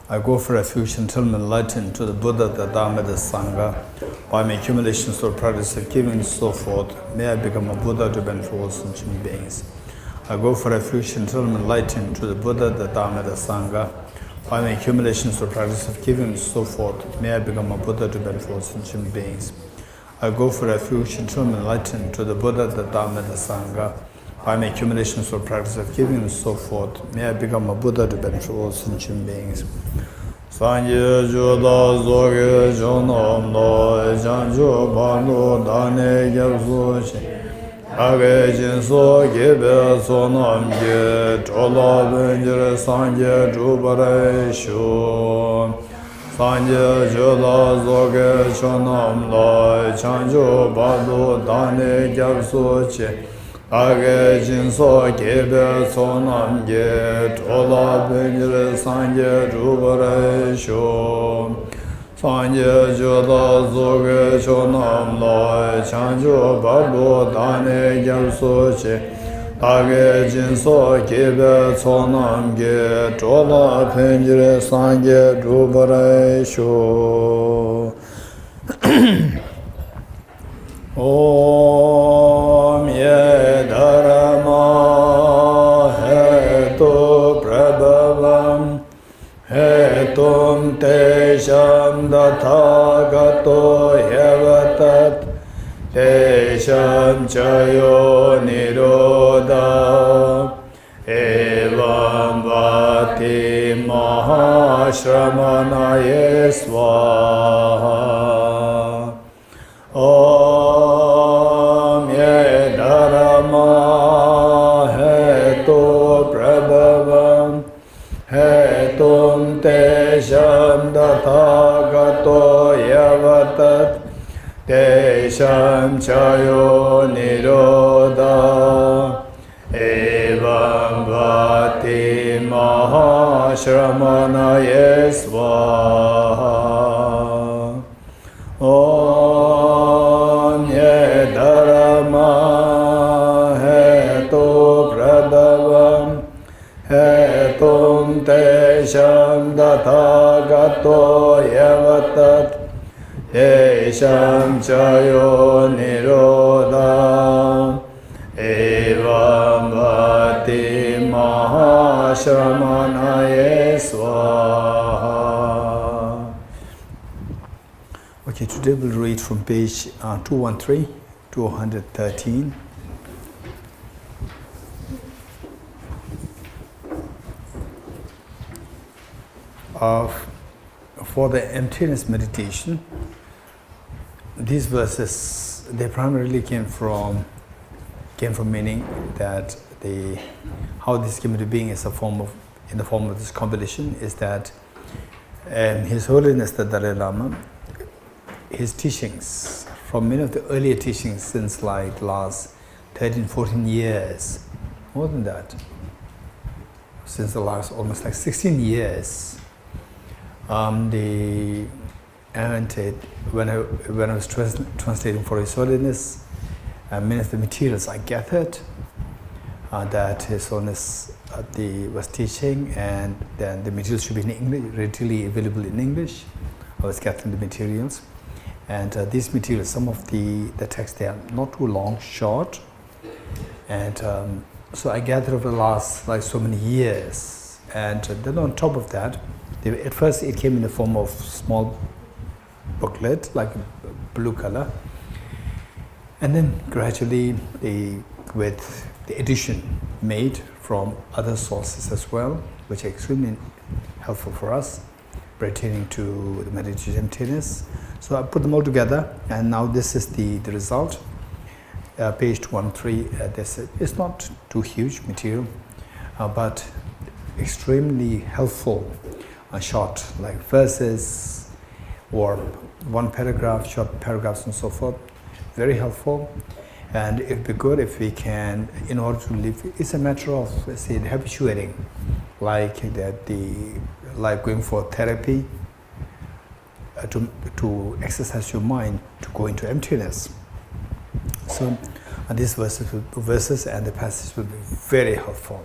I go for refuge until I'm enlightened to the Buddha, the Dharma, the Sangha. By my accumulations or practice of giving and so forth, may I become a Buddha to benefit all sentient beings. I go for refuge until I'm enlightened to the Buddha, the Dharma, the Sangha. By my accumulations or practice of giving and so forth, may I become a Buddha to benefit all sentient beings. I go for refuge until I'm enlightened to the Buddha, the Dharma, the Sangha. By my accumulations or practice of giving and so forth, may I become a Buddha to benefit all sentient beings. Sanje Juda Zoge Jonam No Janju Banu Dane Gyabsu Age Jinso Gebe Sonam Ge Chola Benjir Sanje Jubare Shu Sanje Juda Zoge Jonam No Janju Banu Dane Gyabsu Age Jinso Gebe Sonam Ge Chola Benjir Sanje Jubare Shu Sanje Juda Zoge Chonam Loi Chanju Bardo Dane Gyabsu Age Jinso Gebe Sonam Ge Chola Benjir Sanje Jubare Shu Om Ye Dharma Hetu Prabhavam Hetum Tesham Dathagato Yavatat Tesham Chayo Nirodha Evam Vati Mahashramanaye Swaha Om Ye Dharma Hetu Prabhavam Hetum Tesham Dathagato Yavatat Tesham Chayo Nirodha Evam Vati Mahashramanaye Swaha Om Ye Dharma Hetu Prabhavam Hetum Tesham Dathagato Yavatat Tesham Chayo Nirodha Evam Vati Mahashramanaye Swaha. Okay, today we'll read from page 213 to 113. For the emptiness meditation, these verses, they primarily came from meaning that how this came into being is in the form of this compilation is that His Holiness the Dalai Lama, his teachings, from many of the earlier teachings since like last 13, 14 years, more than that, since the last almost like 16 years, when I was translating for His Holiness, many of the materials I gathered that His Holiness was teaching, and then the materials should be in English, readily available in English. I was gathering the materials, and these materials, some of the texts, they are not too long, short, and so I gathered over the last like so many years, and then on top of that, at first it came in the form of small booklet, like blue color, and then gradually with the addition made from other sources as well, which are extremely helpful for us pertaining to the meditation emptiness. So I put them all together, and now this is the result. Page 213, it's not too huge material, but extremely helpful, short, like verses or one paragraph, short paragraphs and so forth. Very helpful, and it'd be good if we can, in order to live, it's a matter of, let's say, habituating, like like going for therapy, to exercise your mind to go into emptiness. So these verses and the passage will be very helpful,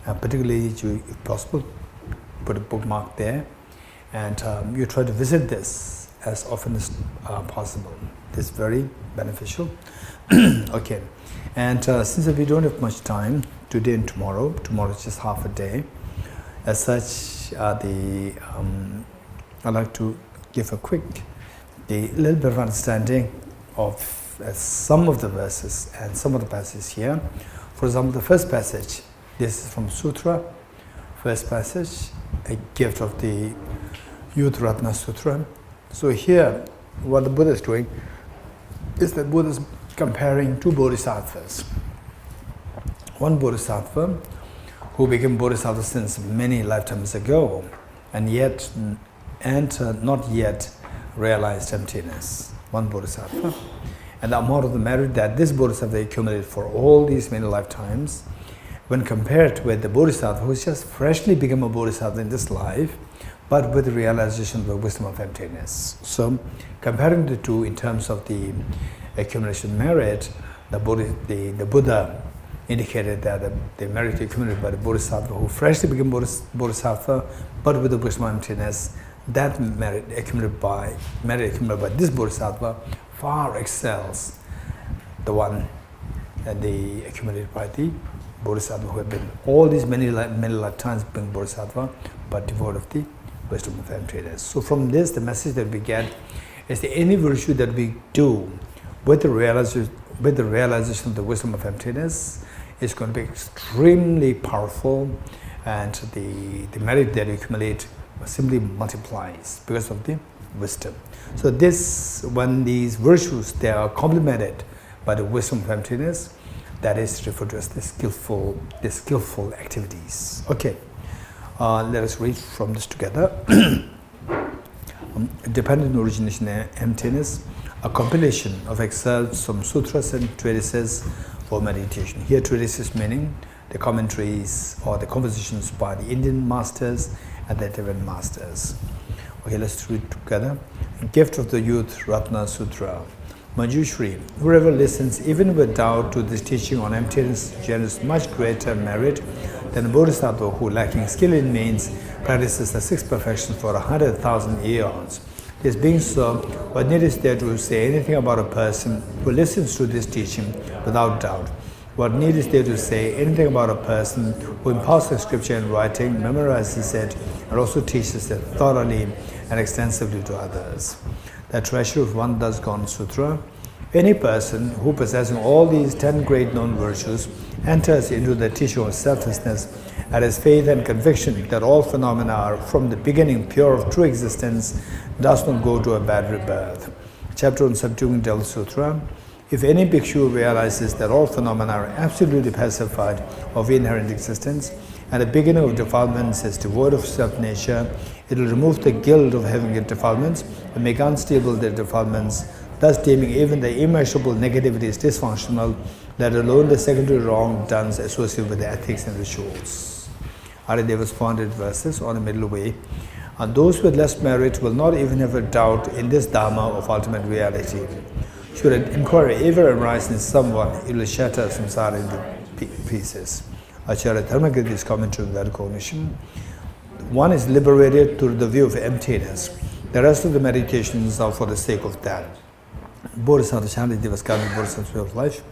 particularly if possible put a bookmark there, and you try to visit this as often as possible. This is very beneficial. Okay, and since we don't have much time today and tomorrow is just half a day. As such, I'd like to give a little bit of understanding of some of the verses and some of the passages here. For example, the first passage, this is from Sutra, first passage, a gift of the Youth Ratna Sutra. So here, what the Buddha is doing is that Buddha is comparing two bodhisattvas. One bodhisattva who became bodhisattva since many lifetimes ago, and not yet realized emptiness. One bodhisattva, and the amount of the merit that this bodhisattva accumulated for all these many lifetimes, when compared with the bodhisattva who's just freshly become a bodhisattva in this life, but with the realization of the wisdom of emptiness. So, comparing the two in terms of the accumulation merit, the Buddha indicated that the merit accumulated by the bodhisattva who freshly became bodhisattva, but with the wisdom of emptiness, that merit accumulated by this bodhisattva far excels the one accumulated by the bodhisattva who have been all these many lifetimes being bodhisattva, but devoid of the wisdom of emptiness. So from this, the message that we get is that any virtue that we do with the realization of the wisdom of emptiness is going to be extremely powerful, and the merit that you accumulate simply multiplies because of the wisdom. So when these virtues, they are complemented by the wisdom of emptiness, that is referred to as the skillful activities. Okay, let us read from this together. Dependent origination and emptiness, a compilation of excerpts from sutras and treatises for meditation. Here treatises meaning the commentaries or the compositions by the Indian masters and the Tibetan masters. Okay, let's read together. Gift of the Youth Ratna Sutra. Manjushri, whoever listens even with doubt to this teaching on emptiness generates much greater merit than a bodhisattva who, lacking skill in means, practices the six perfections for 100,000 eons. This being so, what need is there to say anything about a person who listens to this teaching without doubt? What need is there to say anything about a person who imparts the scripture in writing, memorizes it, and also teaches it thoroughly and extensively to others? The treasure of One Thus Gone Sutra. Any person who, possessing all these 10 great known virtues, enters into the teaching of selflessness and has faith and conviction that all phenomena are from the beginning pure of true existence, does not go to a bad rebirth. Chapter on Subduing Del Sutra. If any bhikshu realizes that all phenomena are absolutely pacified of inherent existence, and the beginning of defilements is devoid of self-nature, it will remove the guilt of having defilements and make unstable their defilements, thus deeming even the immeasurable negativity is dysfunctional, let alone the secondary wrong done associated with the ethics and rituals. Arideva's 400 verses on the middle way. And those with less merit will not even have a doubt in this Dharma of ultimate reality. Should an inquiry ever arise in someone, it will shatter samsara into pieces. Acharya Dharmakirti's commentary on that cognition. One is liberated through the view of emptiness. The rest of the meditations are for the sake of that. Bodhisattva Shantideva's karmic Bodhisattva way of life.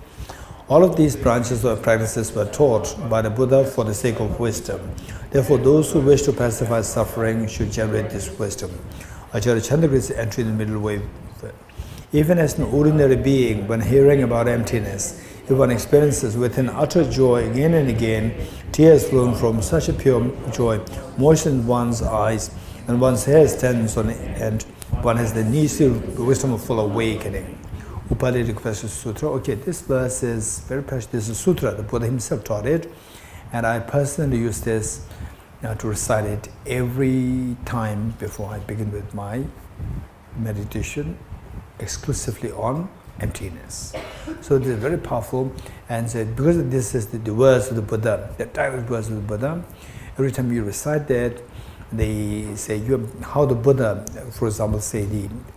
All of these branches or practices were taught by the Buddha for the sake of wisdom. Therefore, those who wish to pacify suffering should generate this wisdom. Acharya Chandrakirti's entry in the middle way. Even as an ordinary being, when hearing about emptiness, if one experiences within utter joy again and again, tears flowing from such a pure joy moisten one's eyes, and one's hair stands on it, and one has the Nisi wisdom of full awakening. Upalita Kvesha Sutra. Okay, this verse is very precious. This is a sutra. The Buddha himself taught it, and I personally use this to recite it every time before I begin with my meditation, exclusively on emptiness. So it is very powerful, and so because this is the words of the Buddha, the direct words of the Buddha, every time you recite that, they say how the Buddha, for example, say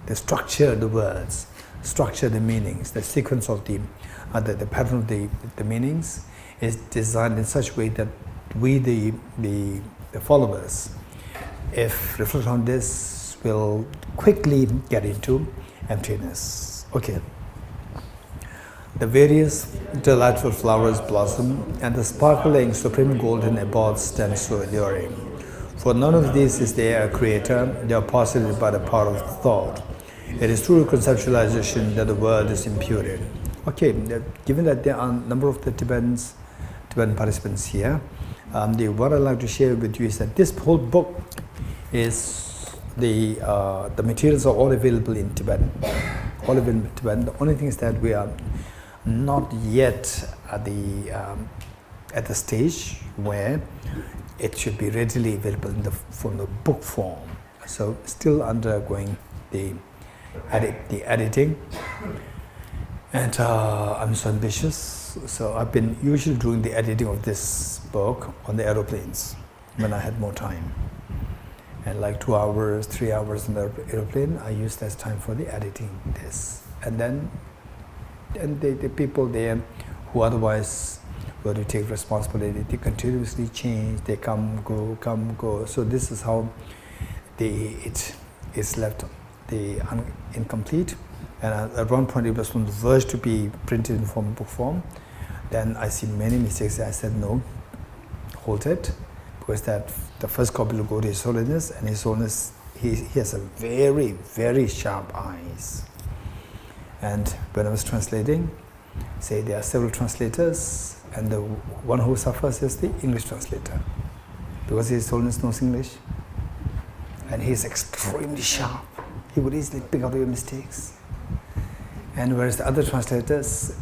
the structure of the words, structure the meanings, the sequence of the pattern of the meanings is designed in such a way that we, the followers, if reflect on this, we'll quickly get into emptiness. Okay. The various delightful flowers blossom, and the sparkling supreme golden abode stands so alluring. For none of these is their creator, they are posited by the power of thought. It is through conceptualization that the world is imputed. Okay, given that there are a number of the Tibetan participants here, what I'd like to share with you is that this whole book is the materials are all available in Tibetan. All available in Tibetan. The only thing is that we are not yet at the stage where it should be readily available from the book form. So still undergoing the editing, and I'm so ambitious. So I've been usually doing the editing of this book on the aeroplanes when I had more time, and like 2 hours, 3 hours in the aeroplane, I use that time for the editing this, and then the people there who otherwise were to take responsibility, they continuously change, they come, go. So this is how it is left incomplete. And at one point it was on the verge to be printed in book form. Then I see many mistakes. I said, no, hold it, because the first copy will go to His Holiness, and His Holiness, he has a very, very sharp eyes. And when I was translating, say there are several translators, and the one who suffers is the English translator, because His Holiness knows English, and he's extremely sharp. He would easily pick out your mistakes. And whereas the other translators,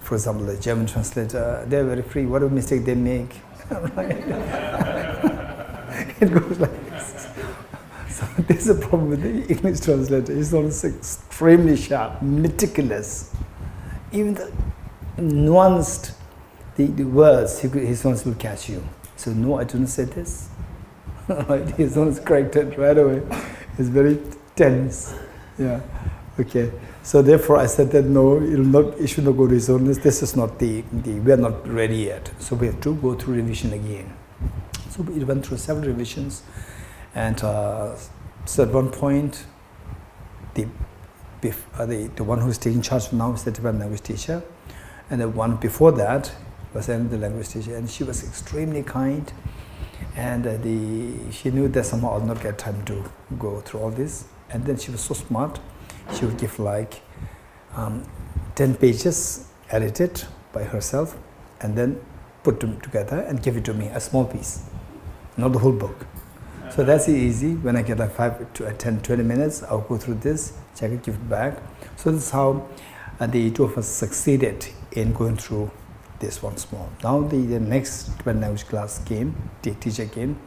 for example, the German translator, they're very free. Whatever mistake they make, it goes like this. So there's a problem with the English translator. He's always extremely sharp, meticulous. Even the nuanced the words, his own will catch you. So no, I didn't say this. Right? His own is corrected right away. It's very tense. Yeah. Okay. So therefore, I said that no, it should not go to His Holiness. This is not we are not ready yet. So we have to go through revision again. So we went through several revisions, and so at one point, the one who is taking charge now is the Tibetan language teacher, and the one before that was the language teacher, and she was extremely kind, and she knew that somehow I'll not get time to go through all this, and then she was so smart. She would give like 10 pages edited by herself, and then put them together and give it to me, a small piece, not the whole book. So that's easy. When I get like 5 to 10, 20 minutes, I'll go through this, check it, give it back. So this is how the two of us succeeded in going through this once more. Now the next Tibetan language class came, the teacher came,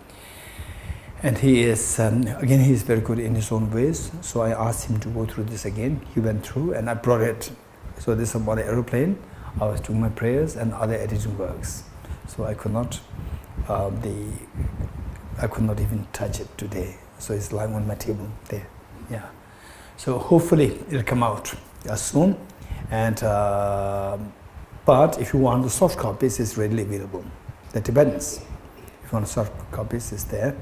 and he is, again, he is very good in his own ways. So I asked him to go through this again. He went through, and I brought it. So this is on the aeroplane. I was doing my prayers and other editing works. So I could not, even touch it today. So it's lying on my table there. Yeah. So hopefully it'll come out soon. And but if you want the soft copies, it's readily available. The Tibetans, if you want the soft copies, it's there.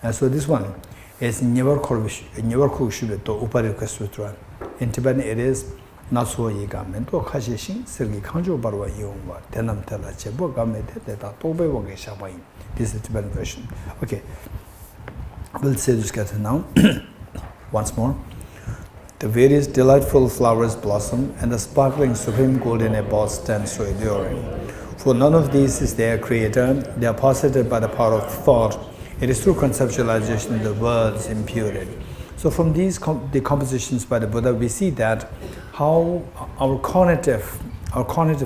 And so this one is in Tibetan it is Naso Yigamen to Kashishin, Sergi Kanjo Barwa Yumwa, Tenam Tela Chebo Gamet, Tobe Wage Shabain. This is the Tibetan version. Okay. We'll say this together now. Once more. The various delightful flowers blossom, and the sparkling supreme golden abode stands so alluring. For none of these is their creator, they are posited by the power of thought. It is through conceptualization the world is imputed. So from these the compositions by the Buddha, we see that how our cognitive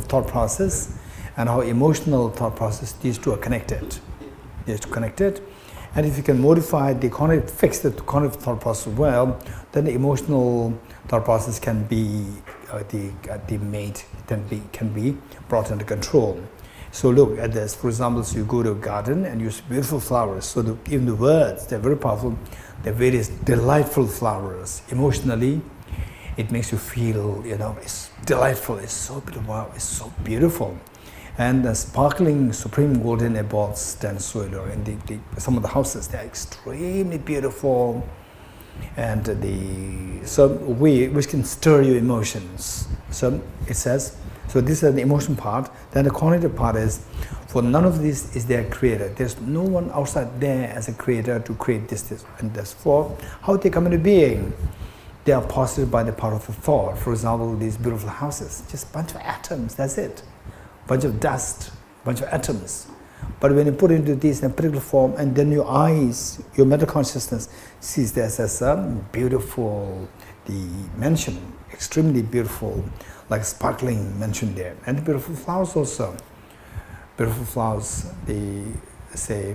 thought process and our emotional thought process, these two are connected. These two connected. And if you can modify fix the cognitive thought process well, then the emotional thought process can be can be brought under control. So look at this. For example, so you go to a garden and you see beautiful flowers. So even the words, they're very powerful. They're various delightful flowers. Emotionally, it makes you feel, it's delightful. It's so beautiful. Wow, it's so beautiful. And the sparkling supreme golden abodes stand solar. And some of the houses, they are extremely beautiful. And which can stir your emotions. So it says, so this is the emotion part. Then the cognitive part is, for none of this is their creator. There's no one outside there as a creator to create this, and that's for how they come into being. They are posited by the power of the thought. For example, these beautiful houses, just a bunch of atoms, that's it. Bunch of dust, bunch of atoms. But when you put into this in a particular form, and then your eyes, your mental consciousness sees this as a beautiful, the mansion, extremely beautiful, like sparkling mansion there. And the beautiful flowers also. Beautiful flowers, they say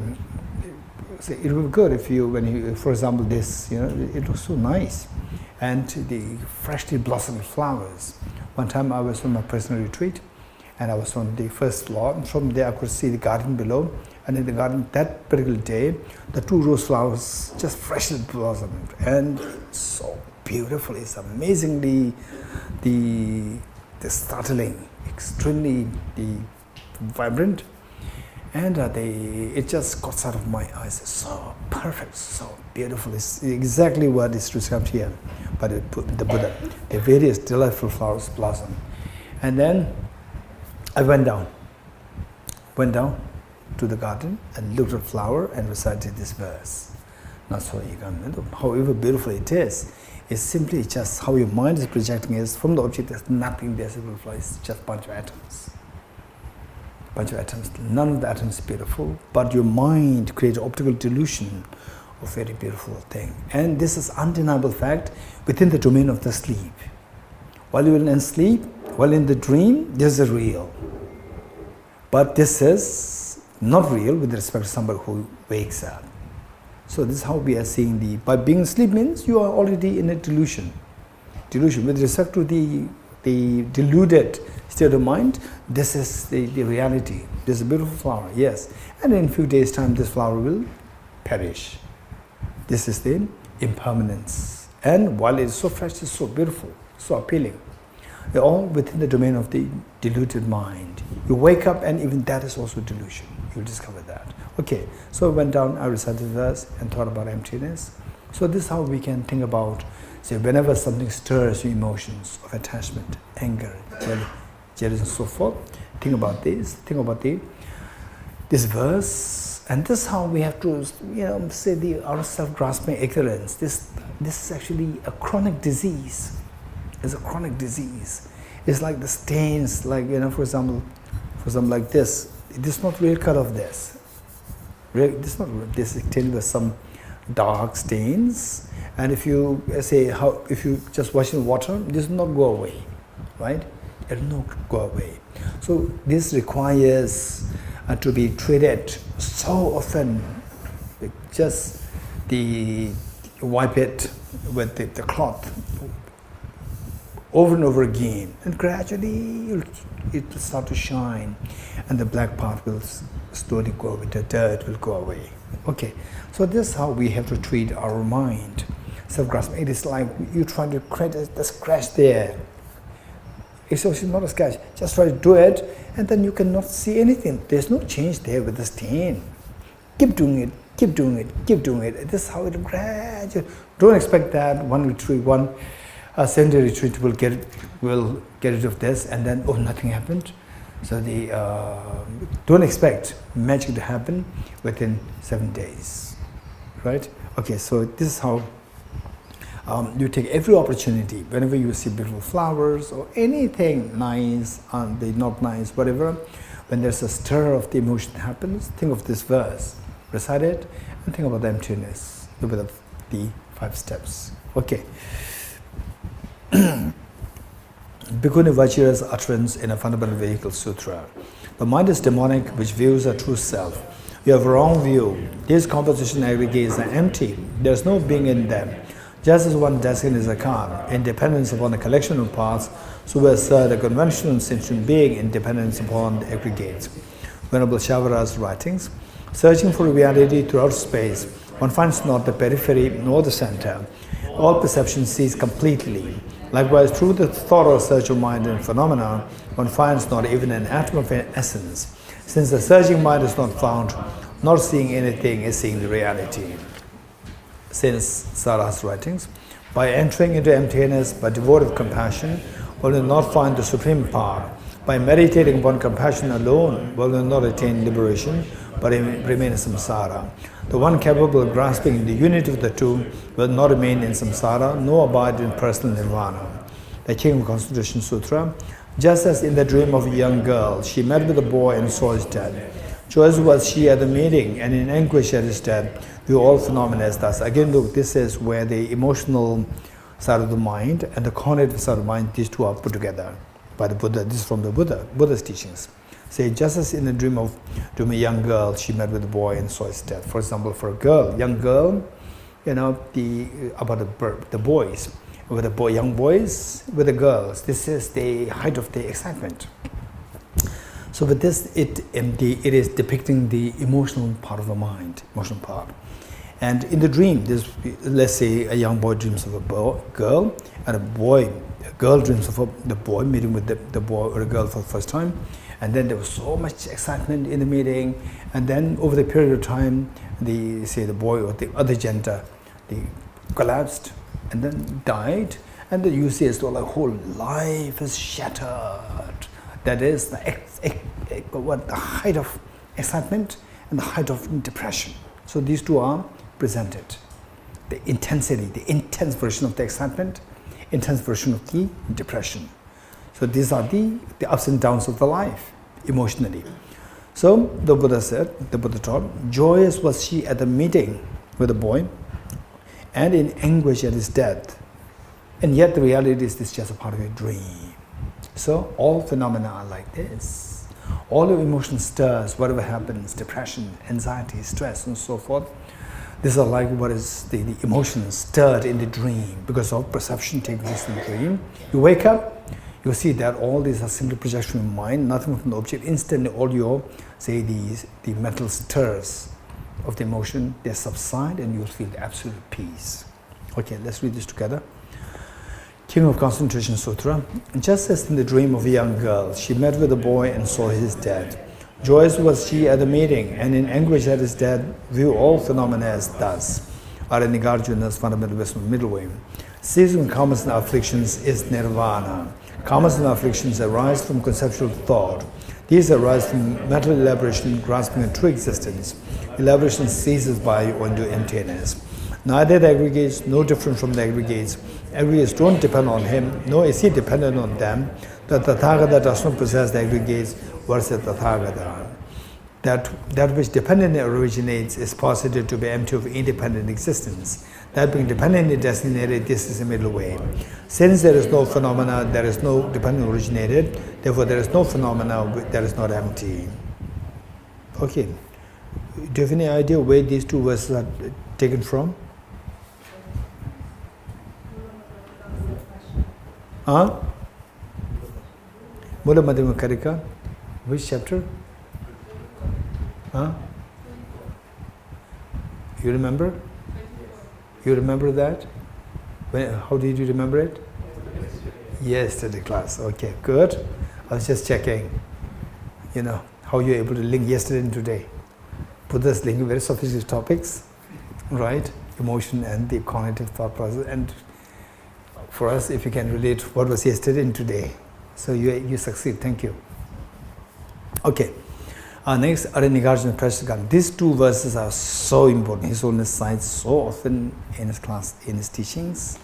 it would be good if you, when you, for example, this, it looks so nice. And the freshly blossomed flowers. One time I was on my personal retreat, and I was on the first floor, and from there I could see the garden below. And in the garden that particular day, the 2 rose flowers just freshly blossomed. And it's so beautiful, it's amazingly the startling, extremely vibrant. And it just got out of my eyes. It's so perfect, so beautiful. It's exactly what is described here by the Buddha. The various delightful flowers blossom. And then I went down to the garden and looked at the flower and recited this verse. However beautiful it is, it's simply just how your mind is projecting is from the object. There's nothing there, it's just a bunch of atoms. Bunch of atoms. None of the atoms is beautiful, but your mind creates optical delusion of very beautiful thing. And this is undeniable fact within the domain of the sleep. While you are in sleep, while in the dream, this is real. But this is not real with respect to somebody who wakes up. So this is how we are seeing by being asleep means you are already in a delusion. Delusion with respect to the deluded state of mind, this is the reality. This is a beautiful flower, yes. And in a few days' time, this flower will perish. This is the impermanence. And while it is so fresh, it's so beautiful, so appealing. They're all within the domain of the deluded mind. You wake up and even that is also delusion. You'll discover that. Okay, so I went down, I recited the verse and thought about emptiness. So this is how we can think about, say, whenever something stirs your emotions of attachment, anger, jealousy and so forth, think about this, this verse, and this is how we have to, say our self-grasping ignorance. This is actually a chronic disease. It's a chronic disease. It's like the stains, like, for example, like this. This is not real color of this. This is not real. This is telling us some dark stains. And if you if you just wash in water, this will not go away, right? It will not go away. So this requires to be treated so often. Just wipe it with the cloth over and over again, and gradually it will start to shine, and the black part will slowly go away. The dirt will go away. Okay, so this is how we have to treat our mind. Self-grasping. It is like you trying to create the scratch there. It's also not a scratch. Just try to do it, and then you cannot see anything. There's no change there with the stain. Keep doing it. Keep doing it. Keep doing it. This is how it gradually. Don't expect that one retreat, one century retreat will get rid of this, and then nothing happened. So don't expect magic to happen within 7 days, right? Okay, so this is how you take every opportunity whenever you see beautiful flowers or anything nice, not nice, whatever. When there's a stir of the emotion that happens, think of this verse, recite it, and think about the emptiness with the 5 steps. Okay. Bhikkhuni Vajra's utterance in a Fundamental Vehicle Sutra. The mind is demonic, which views a true self. You have a wrong view. These composition aggregates are empty. There is no being in them. Just as one design is a car, independence upon the collection of parts, so we assert a conventional sentient being, independence upon the aggregates. Venerable Shavara's writings. Searching for reality throughout space, one finds not the periphery nor the center. All perception cease completely. Likewise, through the thorough search of mind and phenomena, one finds not even an atom of essence. Since the searching mind is not found, not seeing anything is seeing the reality. Since Sara's writings, by entering into emptiness, by devoted compassion, one will not find the supreme power. By meditating upon compassion alone, one will not attain liberation, but remain in samsara. The one capable of grasping the unity of the two will not remain in samsara, nor abide in personal nirvana. The King of Constitution Sutra, just as in the dream of a young girl, she met with a boy and saw his death. Joyous was she at the meeting, and in anguish at his death, view all phenomena as thus. Again, look, this is where the emotional side of the mind and the cognitive side of the mind, these two are put together by the Buddha. This is from the Buddha's teachings. Say, just as in the dream of a young girl, she met with a boy and saw his death. For example, for a girl, young girl, about the boys, with the young boys, with the girls, this is the height of the excitement. So with this, it is depicting the emotional part of the mind, emotional part. And in the dream, let's say a young boy dreams of a girl, and a girl dreams of the boy, meeting with the boy or the girl for the first time. And then there was so much excitement in the meeting. And then over the period of time, the boy or the other gender, they collapsed and then died. And then you see as though like whole life is shattered. That is the height of excitement and the height of depression. So these two are presented. The intensity, the intense version of the excitement, intense version of the depression. So these are the ups and downs of the life, emotionally. So the Buddha taught, joyous was she at the meeting with the boy, and in anguish at his death. And yet the reality is this is just a part of a dream. So all phenomena are like this. All your emotion stirs, whatever happens, depression, anxiety, stress, and so forth. These are like what is the emotions stirred in the dream because of perception taking place in the dream. You wake up, you see that all these are simply projection in mind, nothing from the object. Instantly all your, the mental stirs of the emotion, they subside and you'll feel the absolute peace. Okay, let's read this together. King of Concentration Sutra, just as in the dream of a young girl, she met with a boy and saw his death. Joyous was she at the meeting, and in anguish at his death, view all phenomena as thus. Aranigarjuna's fundamental wisdom, middle way. Ceasing karmas and afflictions is nirvana. Karmas and afflictions arise from conceptual thought. These arise from mental elaboration, grasping a true existence. Elaboration ceases by or into emptiness. Neither the aggregates, no different from the aggregates. Aggregates don't depend on him, nor is he dependent on them. The Tathagata does not possess the aggregates, versus Tathagata. That which dependently originates is posited to be empty of independent existence. That being dependently designated, this is the middle way. Since there is no phenomena, there is no dependent originated, therefore there is no phenomena that is not empty. Okay. Do you have any idea where these two verses are taken from? Huh? Mula Madhyama Karika. Which chapter? Huh? You remember? You remember that? How did you remember it? Yesterday class. Okay, good. I was just checking, how you're able to link yesterday and today. Buddha's linking very sophisticated topics, right? Emotion and the cognitive thought process. And for us, if you can relate what was yesterday and today. So you succeed. Thank you. Okay. Next, Aranigarjuna Prashikam. These two verses are so important. His Holiness cites so often in his class, in his teachings,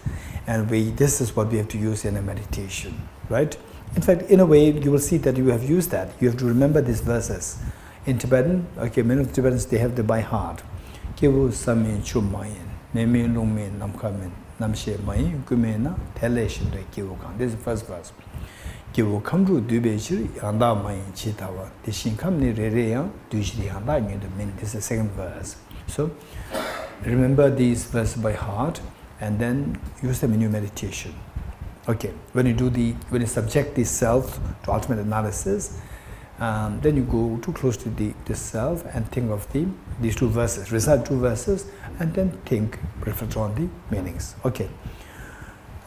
and this is what we have to use in a meditation, right? In fact, in a way, you will see that you have used that. You have to remember these verses. In Tibetan, many of the Tibetans, they have them by heart. Kivu samin chumayin, nemi lumin namkamin, namshe mayin kumena teleshin de kivu kan. This is the first verse. Kivu kamru dubechiri yanda mayin chitawa. Deshin kamni rereya dujiri yanda nyudamin. This is the second verse. So, remember these verses by heart and then use them in your meditation. Okay, when you subject the self to ultimate analysis, then you go too close to the self and think of these two verses, recite two verses, and then reflect on the meanings. Okay.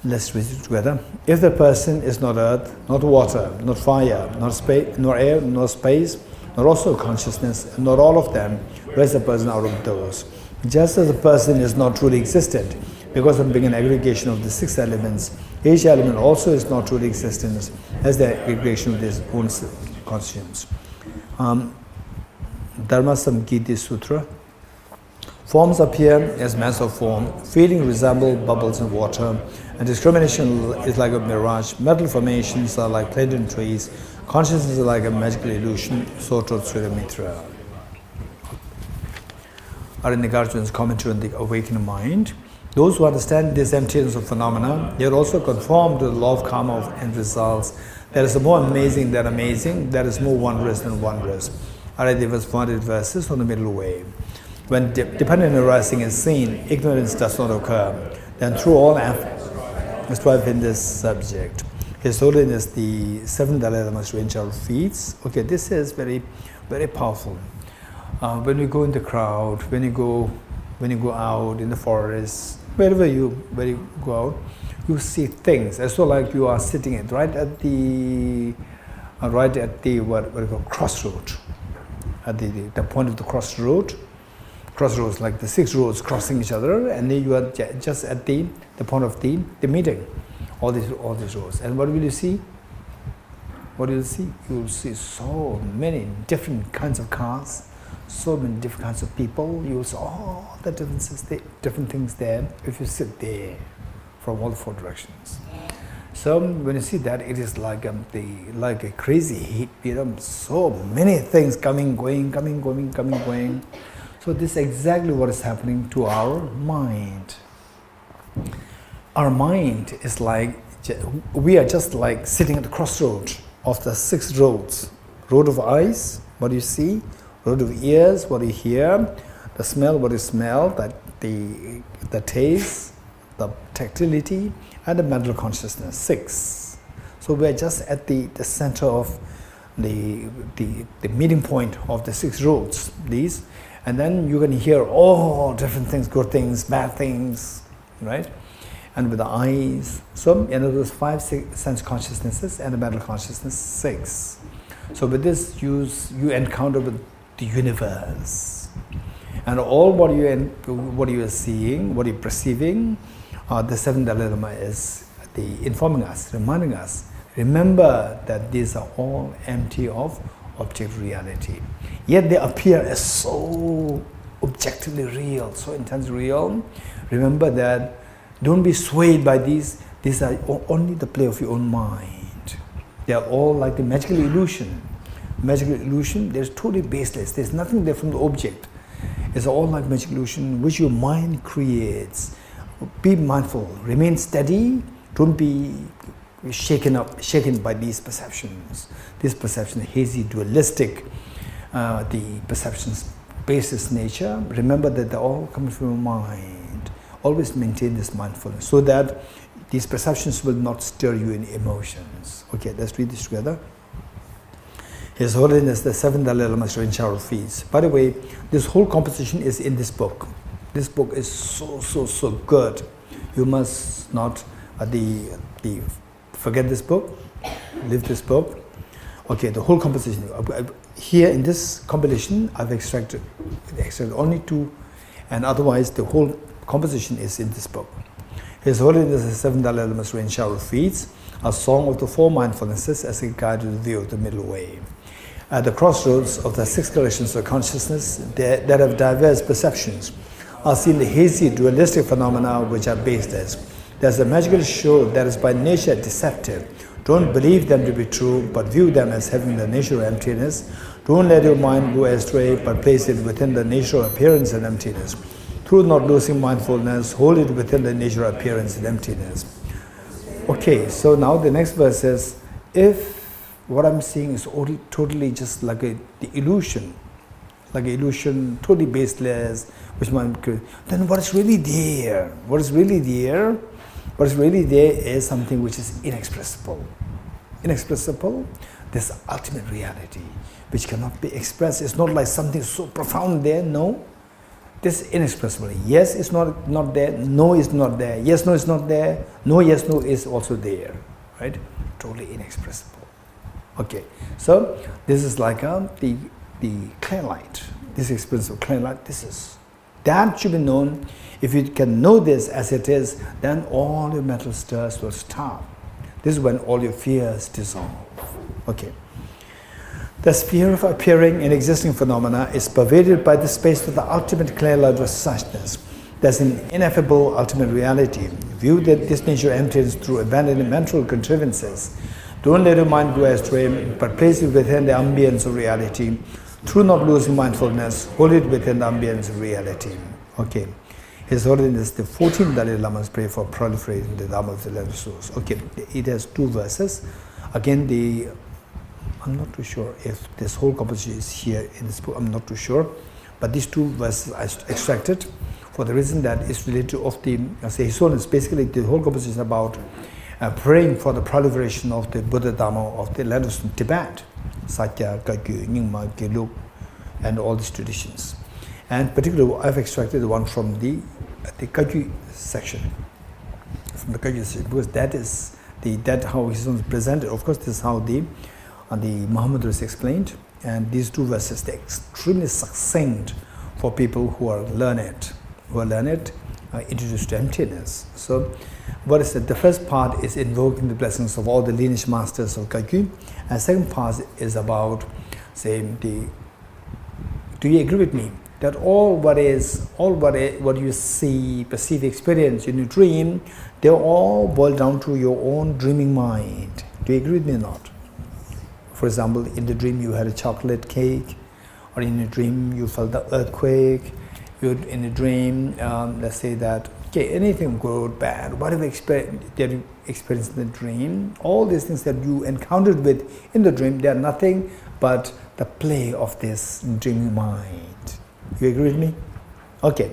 Let's read it together. If the person is not earth, not water, not fire, not space, nor air, nor space, nor also consciousness, not all of them, where is the person out of those? Just as the person is not truly existent, because of being an aggregation of the 6 elements, each element also is not truly existent as the aggregation of this own consciousness. Dharma Samgiti Sutra. Forms appear as mass of form, feeling resemble bubbles in water, and discrimination is like a mirage. Metal formations are like plantain trees, consciousness is like a magical illusion, so taught Sri Mitra. Arinagarjuna's commentary on the awakened mind. Those who understand this emptiness of phenomena, they are also conformed to the law of karma of end results. There is more amazing than amazing, there is more wondrous than wondrous. Aradiva's 400 verses on the middle way. When dependent arising is seen, ignorance does not occur. Then through all efforts, strive in this subject. His Holiness, the 7th Dalai Lama's range of feats. Okay, this is very, very powerful. When you go in the crowd, when you go out in the forest, wherever you go out, you see things as though like you are sitting right at the crossroad, at the point of the crossroads, like the 6 roads crossing each other, and then you are just at the point of the meeting, all these roads. And what will you see? What will you see? You will see so many different kinds of cars, so many different kinds of people. You will see all the different things there if you sit there from all 4 directions. So when you see that, it is like a crazy heat, so many things coming, going. So this is exactly what is happening to our mind. Our mind is like, we are just like sitting at the crossroad of the 6 roads. Road of eyes, what do you see? Road of ears, what do you hear? The smell, what do you smell? The taste, the tactility, and the mental consciousness, 6. So we are just at the center of the meeting point of the 6 roads, these. And then you can hear all different things, good things, bad things, right? And with the eyes, so in other words, 5 sense consciousnesses and the mental consciousness, 6. So with this, you encounter with the universe, and all what you are seeing, what you are perceiving, the 7th Dalai Lama is informing us, reminding us. Remember that these are all empty of objective reality. Yet they appear as so objectively real, so intensely real. Remember that, don't be swayed by these. These are only the play of your own mind. They are all like the magical illusion. Magical illusion, there's totally baseless. There's nothing there from the object. It's all like magical illusion which your mind creates. Be mindful, remain steady, don't be shaken by these perceptions. This perception, hazy, dualistic, the perception's basis nature. Remember that they're all coming from your mind. Always maintain this mindfulness so that these perceptions will not stir you in emotions. Okay, let's read this together. His Holiness, the 7th Dalai Lama's Rincharo feeds. By the way, this whole composition is in this book. This book is so good. You must not forget this book, leave this book. Okay, the whole composition. Here in this compilation, I've extracted only 2, and otherwise the whole composition is in this book. His Holiness the 7th Dalai Lama's Rain Shower Feeds, a song of the 4 mindfulnesses as a guide to the view of the middle way. At the crossroads of the 6 collections of consciousness that have diverse perceptions are seen the hazy dualistic phenomena which are baseless. There's a magical show that is by nature deceptive. Don't believe them to be true, but view them as having the nature of emptiness. Don't let your mind go astray, but place it within the nature of appearance and emptiness. Through not losing mindfulness, hold it within the nature of appearance and emptiness. Okay, so now the next verse says, if what I'm seeing is totally just like the illusion, totally baseless, which mind could, then what is really there? What is really there is something which is inexpressible. Inexpressible, this ultimate reality, which cannot be expressed. It's not like something so profound there, no. This is inexpressible. Yes, it's not there. No, it's not there. Yes, no, it's not there. No, yes, no is also there. Right? Totally inexpressible. Okay. So this is like the clear light. This experience of clear light. That should be known. If you can know this as it is, then all your mental stirs will stop. This is when all your fears dissolve. Okay. The sphere of appearing and existing phenomena is pervaded by the space of the ultimate clear light of suchness. There's an ineffable ultimate reality. View that this nature empties through abandoning mental contrivances. Don't let your mind go astray, but place it within the ambience of reality. Through not losing mindfulness, hold it within the ambience of reality. Okay. His Holiness, the 14th Dalai Lama's prayer for proliferating the Dharma of the Land of Souls. Okay, it has 2 verses. Again, I'm not too sure if this whole composition is here in this book, I'm not too sure. But these 2 verses I extracted for the reason that it's related of His Holiness. Basically, the whole composition is about praying for the proliferation of the Buddha Dharma of the land of Tibet, Sakya, Kagyu, Nyingma, Gelug, and all these traditions. And particularly, I've extracted the one from the Kagyu section, because that is how His Holiness presented. Of course, this is how the Mahamudra is explained, and these 2 verses, they're extremely succinct for people who are learned, introduced to emptiness. So, what is it? The first part is invoking the blessings of all the lineage masters of Kagyu, and second part is about saying do you agree with me that all what you see, perceive, experience in your dream, they all boil down to your own dreaming mind. Do you agree with me or not? For example, in the dream you had a chocolate cake, or in a dream you felt the earthquake. In a dream, let's say that anything good, bad, whatever that you experienced in the dream, all these things that you encountered with in the dream, they are nothing but the play of this dreaming mind. You agree with me? Okay.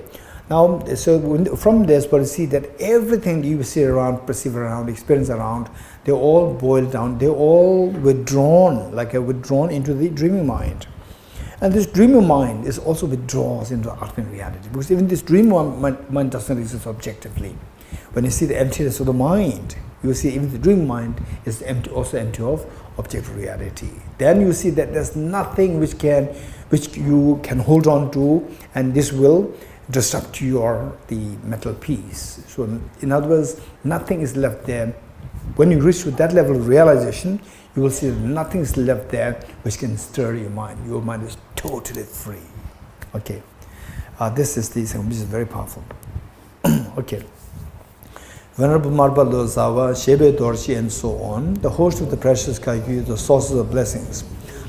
Now, so from this, we see that everything you see around, perceive around, experience around, they all boil down, they all withdrawn, withdrawn into the dreaming mind. And this dreaming mind is also withdraws into ultimate reality, because even this dreaming mind doesn't exist objectively. When you see the emptiness of the mind, you will see even the dreaming mind is also empty of objective reality. Then you see that there's nothing which you can hold on to, and this will disrupt the mental peace. So in other words, nothing is left there. When you reach to that level of realization, you will see that nothing is left there which can stir your mind. Your mind is totally free. Okay, this is very powerful. Okay. Venerable Marba Lozawa, Geshe Dorji, and so on, the host of the precious Kagyu, the sources of blessings,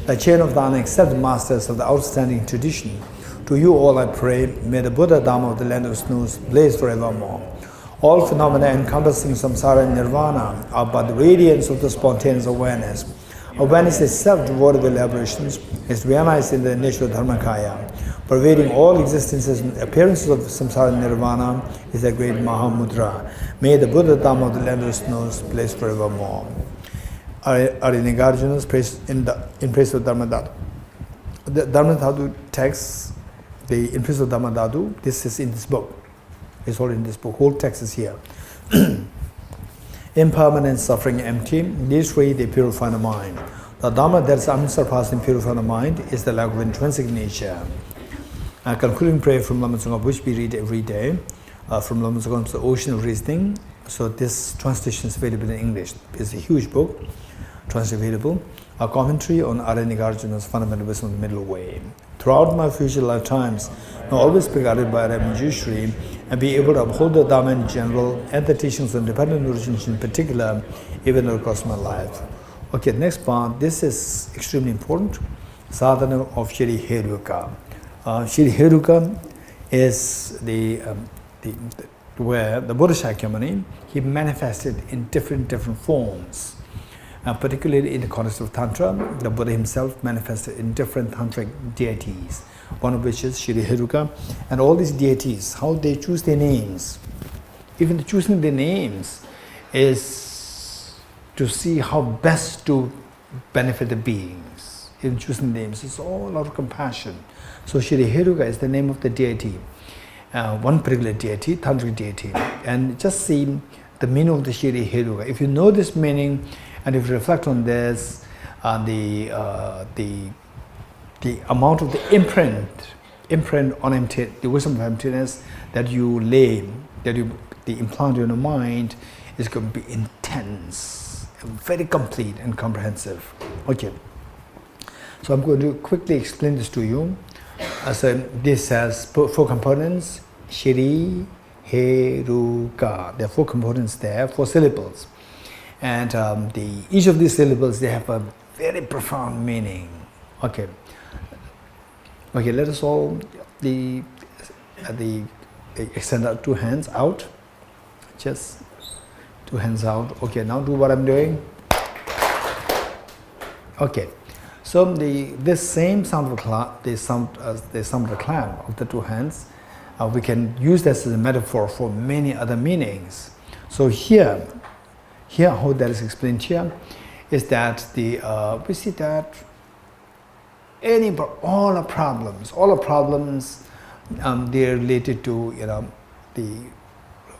the chain of the unaccepted masters of the outstanding tradition, to you all I pray, may the Buddha Dharma of the land of snows blaze forevermore. All phenomena encompassing samsara and nirvana are but the radiance of the spontaneous awareness. Awareness itself, devoid of elaborations, is realized in the nature of Dharmakaya. Pervading all existences and appearances of samsara and nirvana is a great Mahamudra. May the Buddha Dharma of the land of snows blaze forevermore. Arinigarjuna's praise in praise of Dharmadhatu. The Dharmadhatu text, in praise of Dharmadhatu, this is in this book. It's all in this book. Whole text is here. Impermanent, suffering, empty. These 3, they purify the mind. The Dharma that is unsurpassed in purifying the mind is the lack of intrinsic nature. A concluding prayer from Lama Tsongkhapa, which we read every day, from Lama Tsongkhapa's The Ocean of Reasoning. So this translation is available in English. It's a huge book, translatable. A commentary on Arinigarjuna's Fundamental Wisdom of the Middle Way. Throughout my future lifetimes, I always be guided by Ramajishri and be able to uphold the Dharma in general and the teachings of independent origins in particular, even across my life. Okay, next part, this is extremely important. Sadhana of Shri Heruka. Shri Heruka is where the Buddha Shakyamuni, he manifested in different forms. Particularly in the context of Tantra, the Buddha himself manifested in different tantric deities, one of which is Shri Heruka. And all these deities, how they choose their names, even the choosing their names is to see how best to benefit the beings. in choosing names. It's all out of compassion. So Shri Heruka is the name of the deity, one particular deity, tantric deity. And just see the meaning of the Shri Heruka. If you know this meaning, and if you reflect on this, the amount of the imprint on empty, the wisdom of emptiness that you lay, that you implant in your mind, is going to be intense, very complete and comprehensive. Okay. So I'm going to quickly explain this to you. This has four components: Shri, Heruka. There are four components there, 4 syllables, and each of these syllables, they have a very profound meaning. Okay. Okay. Let us all extend our 2 hands out. Just 2 hands out. Okay. Now do what I'm doing. Okay. So this same sound of the sound of the clap of the 2 hands, we can use this as a metaphor for many other meanings. So here how that is explained here is that we see that all our problems, they're related to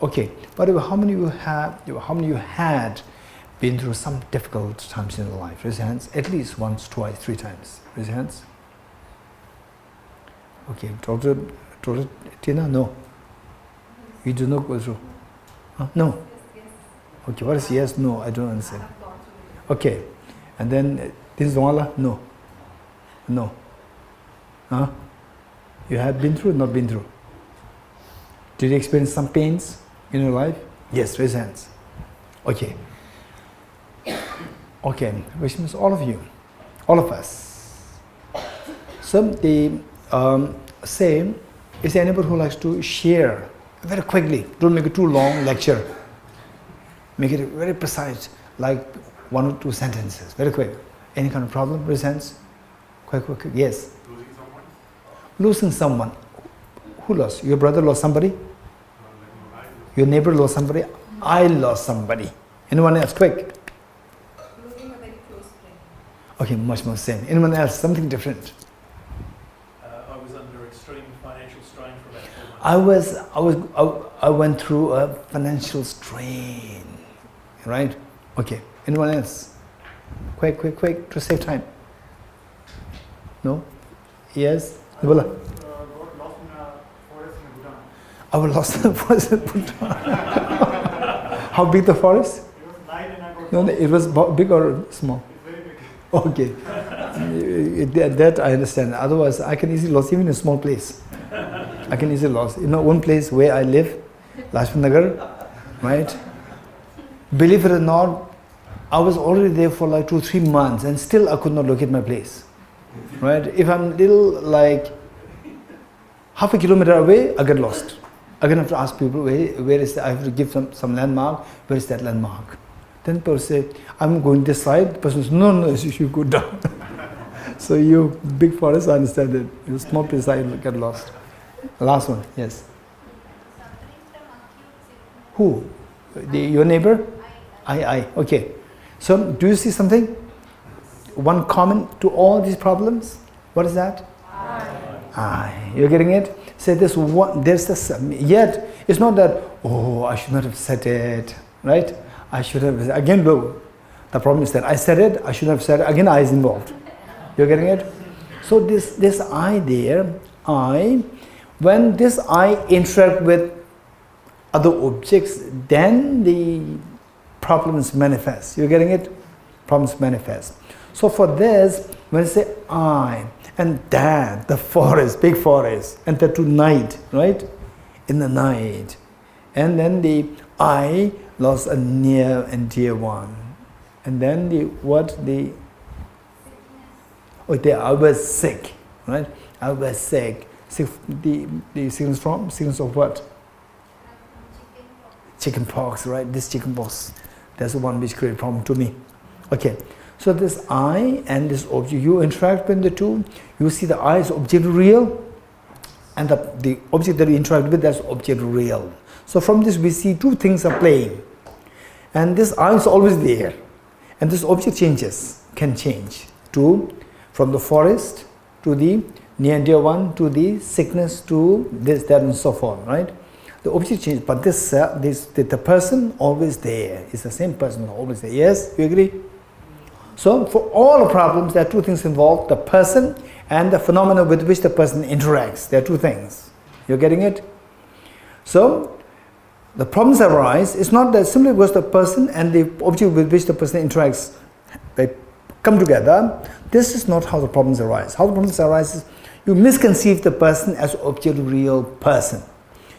okay. But how many you had been through some difficult times in your life? Raise your hands. At least once, twice, 3 times. Raise your hands. Okay, Dr. Tina, no. You do not go through. No. Okay, what is yes? No, I don't understand. Okay, and then this is Wala? No. No. Huh? You have been through, not been through? Did you experience some pains in your life? Yes, raise hands. Okay. Okay, which means all of you, all of us. So the same, is there anybody who likes to share very quickly? Don't make it too long lecture. Make it very precise, like 1 or 2 sentences, very quick. Any kind of problem? Raise hands. Quick. Yes. Losing someone? Losing someone. Who lost? Your brother lost somebody? Your neighbor lost somebody? I lost somebody. Anyone else? Quick. Losing a very close friend. Okay, much more same. Anyone else? Something different. I was under extreme financial strain for about 4 months. I went through a financial strain. Right? Okay. Anyone else? Quick, to save time. No? Yes? Bola. Got lost in a forest in Bhutan. I was lost in the forest in Bhutan. How big the forest? It was night and I got No, it was big or small? It's very big. Okay. That I understand. Otherwise, I can easily lose even in a small place. I can easily lose. One place where I live, Lajpat Nagar, right? Believe it or not, I was already there for like 2-3 months and still I could not locate my place. Right? If I'm little like half a kilometer away, I get lost. Again, I have to ask people, where is that? I have to give some landmark. Where is that landmark? Then people say, I'm going this side. The person says, no, you should go down. So you, big forest, I understand it. You small place, I get lost. Last one, yes. Who? Your neighbor? I. Okay. So, do you see something? One common to all these problems? What is that? I. You're getting it? Say this one, there's this, yet it's not that, oh, I should not have said it, right? I should have, again, no. The problem is that I said it, I should have said it, again, I is involved. You're getting it? So this I there, when this I interact with other objects, then the problems manifest. You're getting it? Problems manifest. So for this, when I say I, and that, the forest, big forest, and that to night, right? In the night. And then the I lost a near and dear one. And then I was sick, right? I was sick. Sick the sickness from? Sickness of what? Chicken pox, right? This chicken pox. That's the one which created problem to me. Okay. So this I and this object, you interact with the two, you see the I is object real, and the object that you interact with, that's object real. So from this we see two things are playing. And this I is always there. And this object can change to From the forest to the near and dear one to the sickness to this, that, and so forth, right? The object changes, but the person always there. It's the same person always there. Yes, you agree? So for all problems, there are two things involved: the person and the phenomena with which the person interacts. There are two things. You're getting it? So the problems arise. It's not that simply because the person and the object with which the person interacts, they come together. This is not how the problems arise. How the problems arise is you misconceive the person as object real person.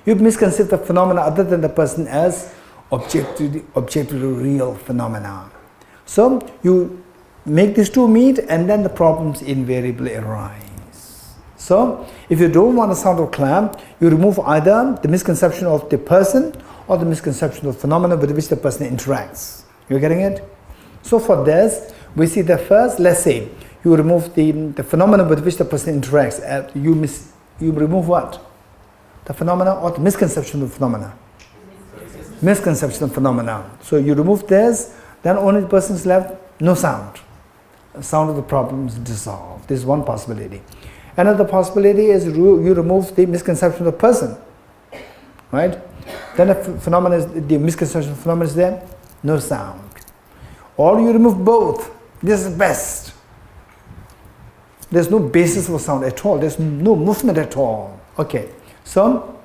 You misconceive the phenomena other than the person as objectively real phenomena. So you make these two meet, and then the problems invariably arise. So if you don't want a sound of clap, you remove either the misconception of the person or the misconception of phenomena with which the person interacts. You're getting it? So for this, we see the first, let's say, you remove the phenomena with which the person interacts. You remove what? The phenomena or the misconception of phenomena? Misconception of phenomena. So you remove this, then only the person is left, no sound. The sound of the problem is dissolved. This is one possibility. Another possibility is you remove the misconception of the person, right? Then the misconception of phenomena is there, no sound. Or you remove both. This is best. There's no basis for sound at all. There's no movement at all. Okay. So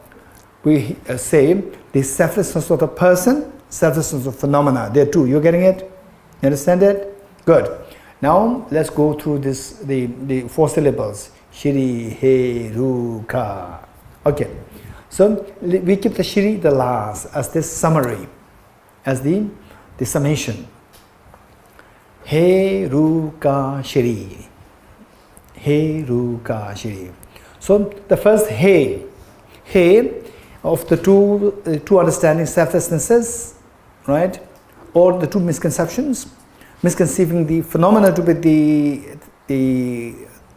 we say the selflessness of the person, selflessness of phenomena. There are two. You're getting it? You understand it? Good. Now let's go through this the 4 syllables. Shri, He, Ru, Ka. Okay. So we keep the Shri the last as this summary, as the summation. He, Ru, Ka, Shri. He, Ru, Ka, Shri. So the first He of the two understanding selflessnesses, right? Or the two misconceptions, misconceiving the phenomena to be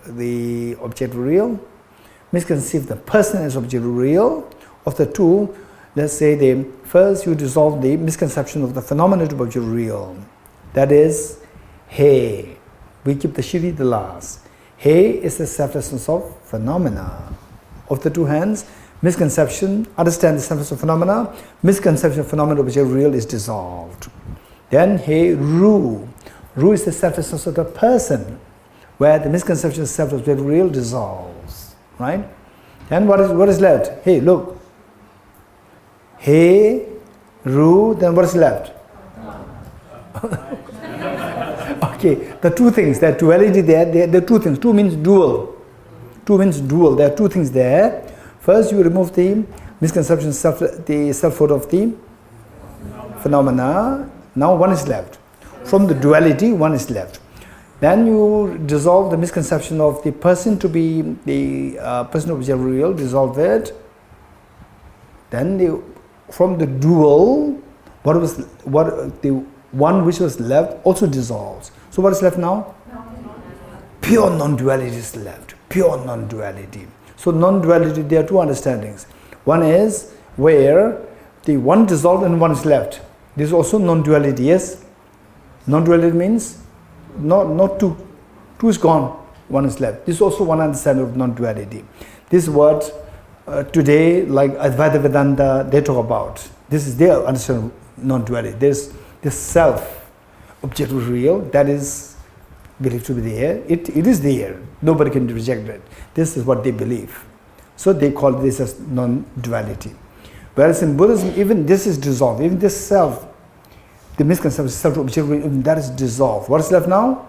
the object real, misconceive the person as object real. Of the two, let's say first you dissolve the misconception of the phenomena to be object real. That is He. We keep the Shri the last. He is the selflessness of phenomena. Of the two hands, misconception, understand the selflessness of phenomena, misconception of phenomena of object real is dissolved. Then He, Ru. Ru is the selflessness of the person, where the misconception of self object real dissolves. Right? Then what is left? Hey, look. He, Ru, then what is left? Okay, the two things, that duality there are two things. Two means dual. Two means dual. There are two things there. First, you remove the misconception, the selfhood of the phenomena. Now one is left. From the duality, one is left. Then you dissolve the misconception of the person to be the person of object real, dissolve it. Then from the dual, the one which was left also dissolves. So what is left now? Pure non-duality is left. Pure non-duality. So non-duality, there are two understandings. One is where the one dissolved and one is left. This is also non-duality, yes? Non-duality means not two. Two is gone, one is left. This is also one understanding of non-duality. This is what today, like Advaita Vedanta, they talk about. This is their understanding of non-duality. There's this self, object real, that is believed to be there. It is there. Nobody can reject it. This is what they believe. So they call this as non-duality. Whereas in Buddhism, even this is dissolved. Even this self, the misconception of self-object real, that is dissolved. What is left now?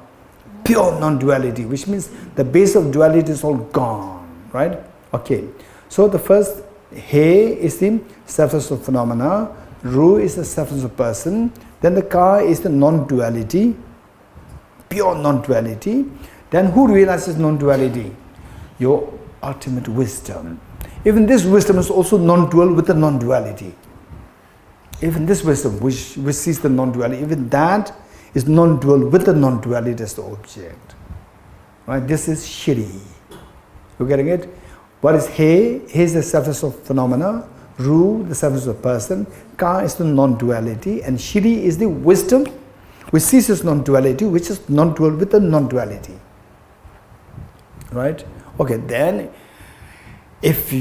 Pure non-duality, which means the base of duality is all gone. Right? Okay. So the first He is the selflessness of phenomena. Ru is the selflessness of person. Then the Ka is the non-duality, pure non-duality. Then who realizes non-duality? Your ultimate wisdom. Even this wisdom is also non-dual with the non-duality. Even this wisdom which sees the non-duality, even that is non-dual with the non-duality as the object. Right? This is Shri. You getting it? What is He? He is the selflessness of phenomena. Ru, the selflessness of person. Ka is the non-duality. And Shri is the wisdom which sees its non-duality, which is non-dual with the non-duality. right? Okay, then if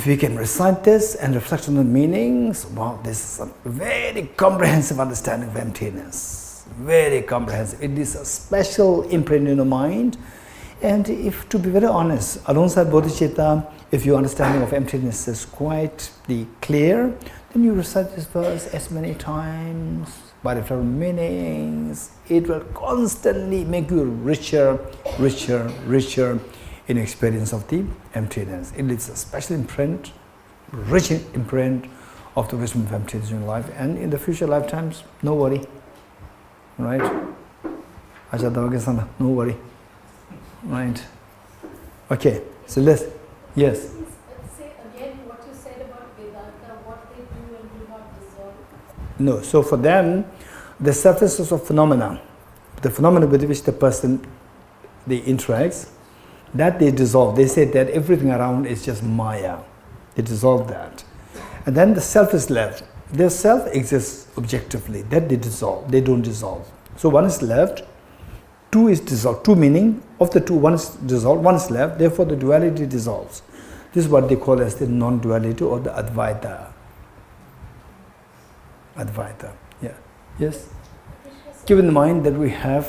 we can recite this and reflect on the meanings, wow, this is a very comprehensive understanding of emptiness. Very comprehensive. It is a special imprint in the mind. And if, to be very honest, alongside bodhicitta, if your understanding of emptiness is quite clear, then you recite this verse as many times by different meanings. It will constantly make you richer in experience of the emptiness. It is a special imprint, rich imprint of the wisdom of emptiness in life, and in the future lifetimes, no worry, right? No worry, right? Okay, so let's, yes. Say again what you said about Vedanta, what they do and do not dissolve. No, so for them, the surfaces of phenomena, the phenomena with which the person they interacts, that they dissolve. They say that everything around is just Maya. They dissolve that. And then the self is left. Their self exists objectively. That they dissolve. They don't dissolve. So one is left, two is dissolved. Two meaning of the two, one is dissolved, one is left. Therefore the duality dissolves. This is what they call as the non-duality or the Advaita. Advaita. Yeah. Yes? Keep in mind that we have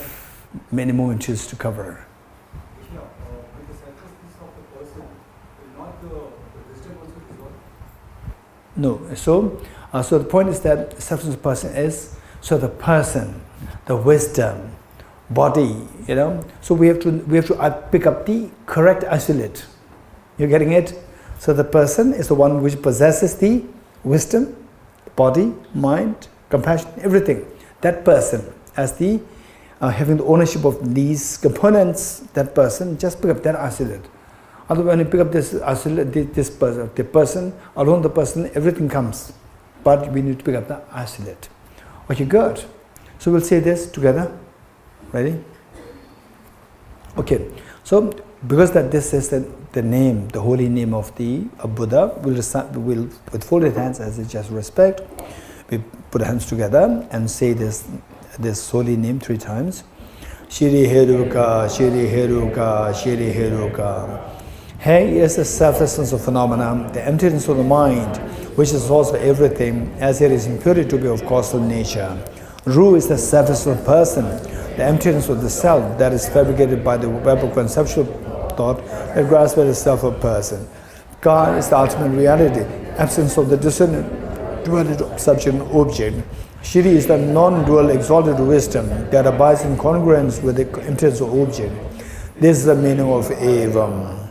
many more inches to cover. With the selflessness of the person, will not the wisdom also dissolve? No. So the point is that selfless person is, so the person, the wisdom, body, so we have to pick up the correct isolate. You're getting it? So the person is the one which possesses the wisdom, body, mind, compassion, everything. That person, as the having the ownership of these components, that person, just pick up that isolate. Otherwise, when you pick up this isolate, the person, alone the person, everything comes. But we need to pick up the isolate. Okay, good. So we'll say this together. Ready? Okay. So because that this is the name, the holy name of the Buddha, we'll with folded hands as a just respect. We put our hands together and say this holy name 3 times. Shiri Heruka, Shiri Heruka, Shiri Heruka. He is the selflessness of phenomena, the emptiness of the mind, which is also everything, as it is impurity to be of causal nature. Ru is the selflessness of person, the emptiness of the self that is fabricated by the web of conceptual thought that grasps by the self of person. God is the ultimate reality, absence of the dissonant duality of subject and object. Shiri is the non-dual exalted wisdom that abides in congruence with the emptiness of object. This is the meaning of Evam.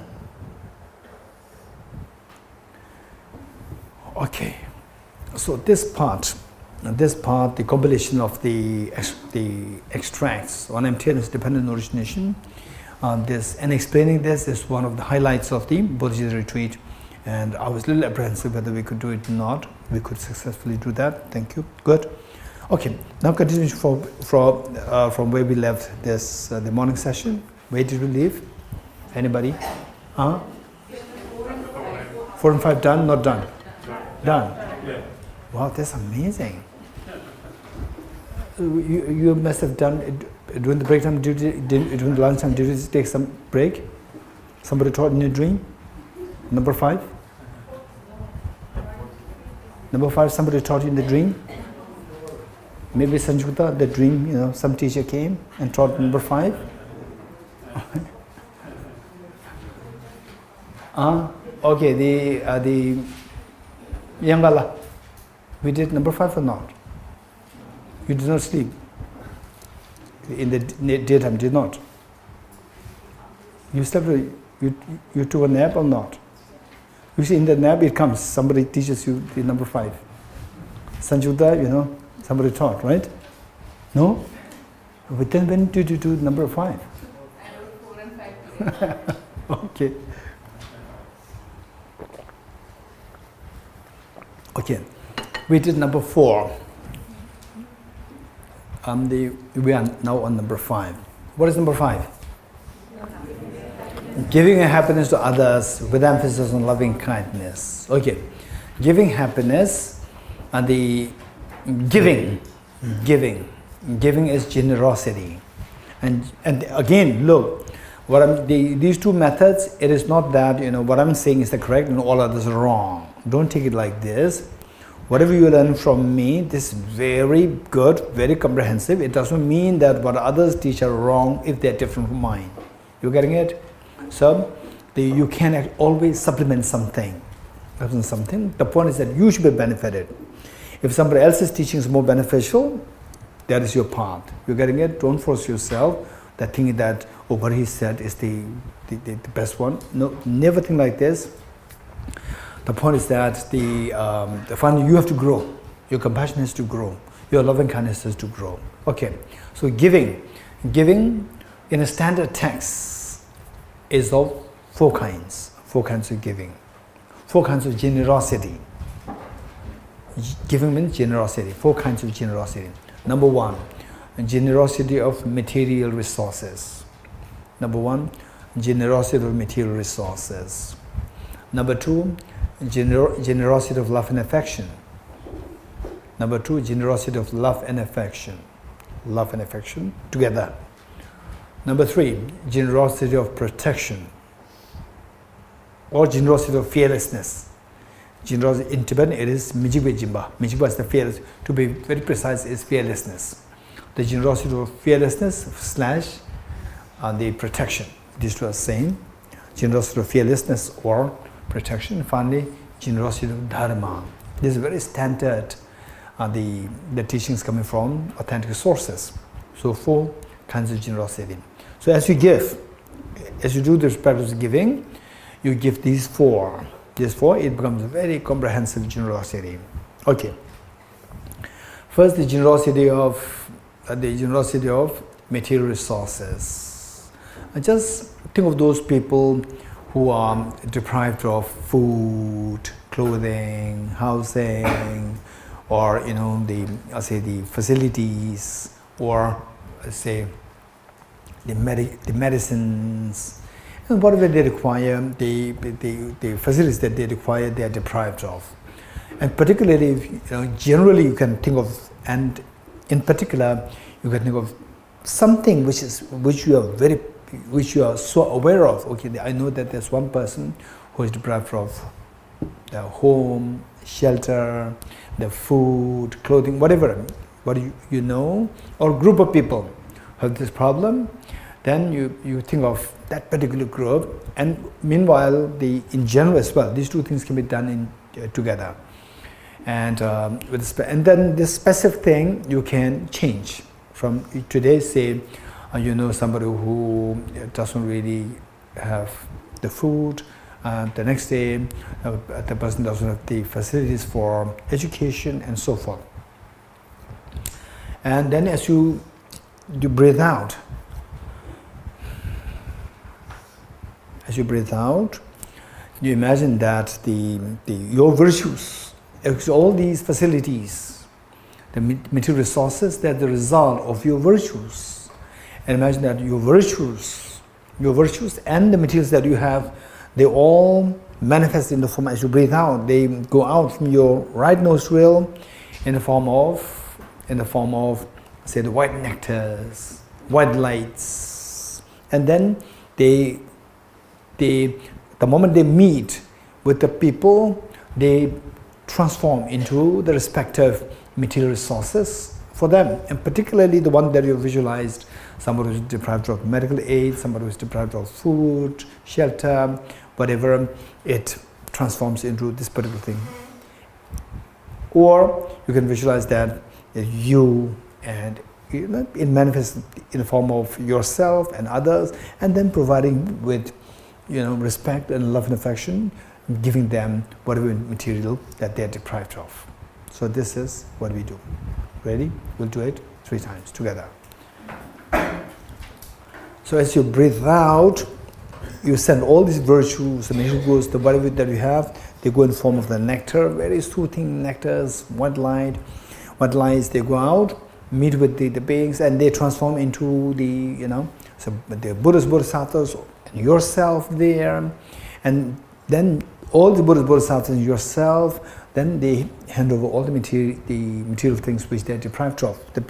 Okay, so this part, the compilation of the extracts on emptiness dependent origination, and explaining this is one of the highlights of the Bodhicitta retreat. And I was a little apprehensive whether we could do it or not. We could successfully do that. Thank you. Good. Okay. Now continuing from where we left this the morning session. Where did we leave? Anybody? 4 and 5 done? Not done. Done. Yeah. Wow, that's amazing. You must have done it during the break time duty, during the lunch time duty. Take some break. Somebody taught in your dream. Number 5. Number 5. Somebody taught you in the dream. Maybe Sanjuta, the dream. Some teacher came and taught number 5. Okay. The Yangala. We did number 5 or not? You did not sleep. In the daytime, did not. You slept. You took a nap or not? You see, in the nap it comes. Somebody teaches you the number 5. Sanjuta, somebody taught, right? No? But then when did you do number 5? I wrote 4 and 5 together. Okay. Okay. We did number 4. We are now on number 5. What is number 5? Giving a happiness to others with emphasis on loving kindness. Okay. Giving happiness and the giving is generosity. And again, look, These two methods, it is not that, what I'm saying is the correct and all others are wrong. Don't take it like this. Whatever you learn from me, this is very good, very comprehensive. It doesn't mean that what others teach are wrong if they're different from mine. You getting it? So, you can always supplement something. The point is that you should be benefited. If somebody else's teaching is more beneficial, that is your path. You getting it? Don't force yourself that thinking that, what he said is the best one. No, never think like this. The point is that finally you have to grow. Your compassion has to grow. Your loving kindness has to grow. Okay, so giving in a standard text is of four kinds of giving. 4 kinds of generosity. Giving means generosity. 4 kinds of generosity. Number 1, generosity of material resources. Number 1, generosity of material resources. Number 2, generosity of love and affection. Number 2, generosity of love and affection. Love and affection together. Number 3, generosity of protection. Or generosity of fearlessness. Generosity in Tibetan it is Mijigwe Jimba. Mijigwe is the fearless. To be very precise, is fearlessness. The generosity of fearlessness / the protection. These two are same. Generosity of fearlessness or protection. Finally, generosity of dharma. This is very standard. The teachings coming from authentic sources. So 4 kinds of generosity. So as you give, as you do this practice of giving, you give these 4. These 4, it becomes a very comprehensive generosity. Okay. First, the generosity of material resources. Just think of those people who are deprived of food, clothing, housing, or the facilities, or say the medicines, and whatever they require, the facilities that they require, they are deprived of. And particularly, generally you can think of, and in particular, you can think of something which you are so aware of. Okay, I know that there's one person who is deprived of the home, shelter, the food, clothing, whatever. What you know, or group of people have this problem. Then you think of that particular group, and meanwhile, in general as well, these 2 things can be done together. And then this specific thing you can change. From today, say, somebody who doesn't really have the food. The next day, the person doesn't have the facilities for education and so forth. And then as you breathe out, you imagine that your virtues, all these facilities, the material resources, they're the result of your virtues. And imagine that your virtues and the materials that you have, they all manifest in the form, as you breathe out, they go out from your right nostril in the form of, say, the white nectars, white lights, and then the moment they meet with the people, they transform into the respective material resources for them, and particularly the one that you visualized, somebody who is deprived of medical aid, somebody who is deprived of food, shelter, whatever, it transforms into this particular thing. Or you can visualize that you, and it manifests in the form of yourself and others, and then providing with respect and love and affection, giving them whatever material that they are deprived of. So this is what we do. Ready? We'll do it 3 times together. So as you breathe out, you send all these virtues, the nature goes, the whatever that you have, they go in the form of the nectar, very soothing nectars, white lights, they go out, meet with the beings, and they transform into so the Buddhas, Bodhisattvas, and yourself there, and then all the Buddhas, Bodhisattvas, and yourself, then they hand over all the material things which they are deprived of, the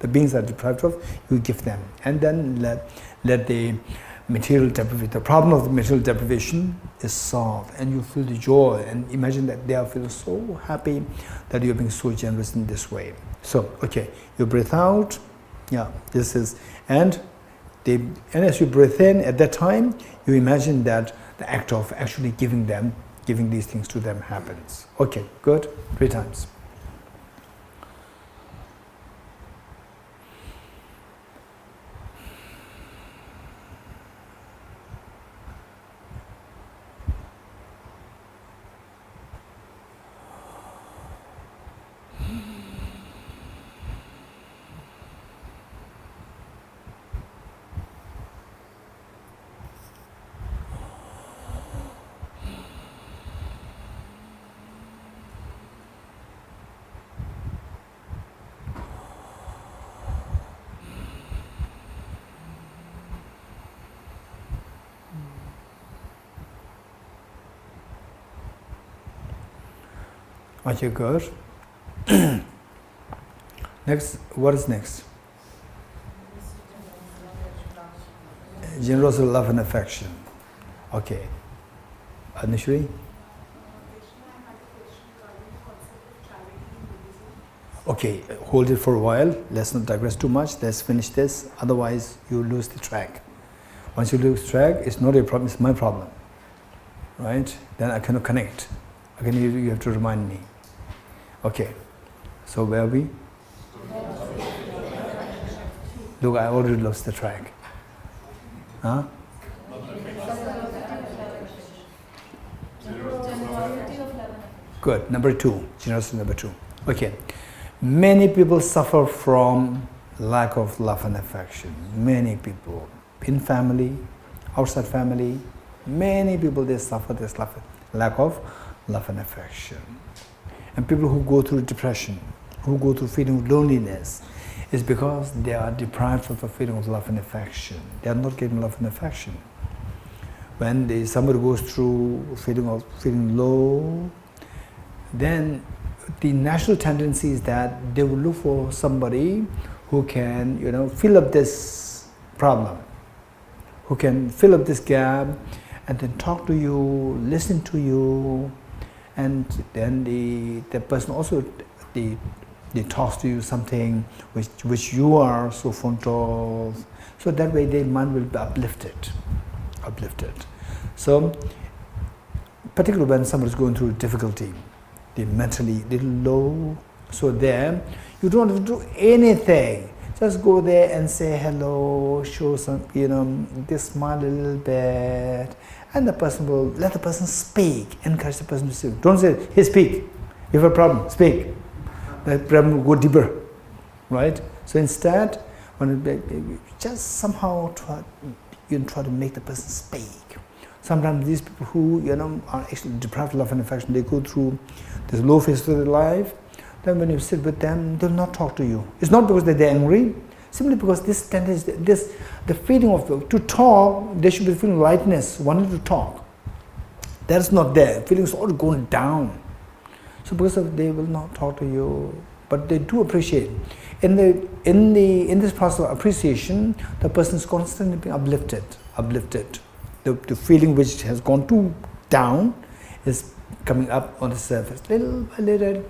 beings are deprived of, you give them, and then let the material deprivation. The problem of the material deprivation is solved, and you feel the joy. And imagine that they are feeling so happy that you're being so generous in this way. So, okay, you breathe out. Yeah, this is, and as you breathe in, at that time, you imagine that the act of actually giving these things to them happens. Okay, good. 3 times. Okay, good. Next, what is next? Generosity, love and affection. Okay. Anishri? Okay, hold it for a while. Let's not digress too much. Let's finish this. Otherwise, you lose the track. Once you lose track, it's not your problem, it's my problem. Right? Then I cannot connect. Again, you have to remind me. Okay, so where are we? Look, I already lost the track. Huh? Good, number 2, generosity number 2. Okay, many people suffer from lack of love and affection. Many people, in family, outside family, many people, they suffer this lack of love and affection. And people who go through depression, who go through feeling of loneliness, is because they are deprived of the feeling of love and affection. They are not getting love and affection. When somebody goes through feeling low, then the natural tendency is that they will look for somebody who can, fill up this problem, who can fill up this gap, and then talk to you, listen to you. And then the person also they talks to you something which you are so fond of. So that way their mind will be uplifted. So particularly when somebody is going through difficulty, they're mentally little low. So there you don't have to do anything. Just go there and say hello, show some, just smile a little bit. And the person will let the person speak, encourage the person to speak. Don't say, hey, speak. You have a problem, speak. The problem will go deeper, right? So instead, just somehow try to make the person speak. Sometimes these people who are actually deprived of love and affection, they go through this low phase of their life. Then when you sit with them, they'll not talk to you. It's not because they're angry, simply because this tendency, the feeling of to talk, there should be feeling lightness, wanting to talk. That's not there. Feelings all going down. So because of they will not talk to you, but they do appreciate. In this process of appreciation, the person is constantly being uplifted. The feeling which has gone too down is coming up on the surface, little by little.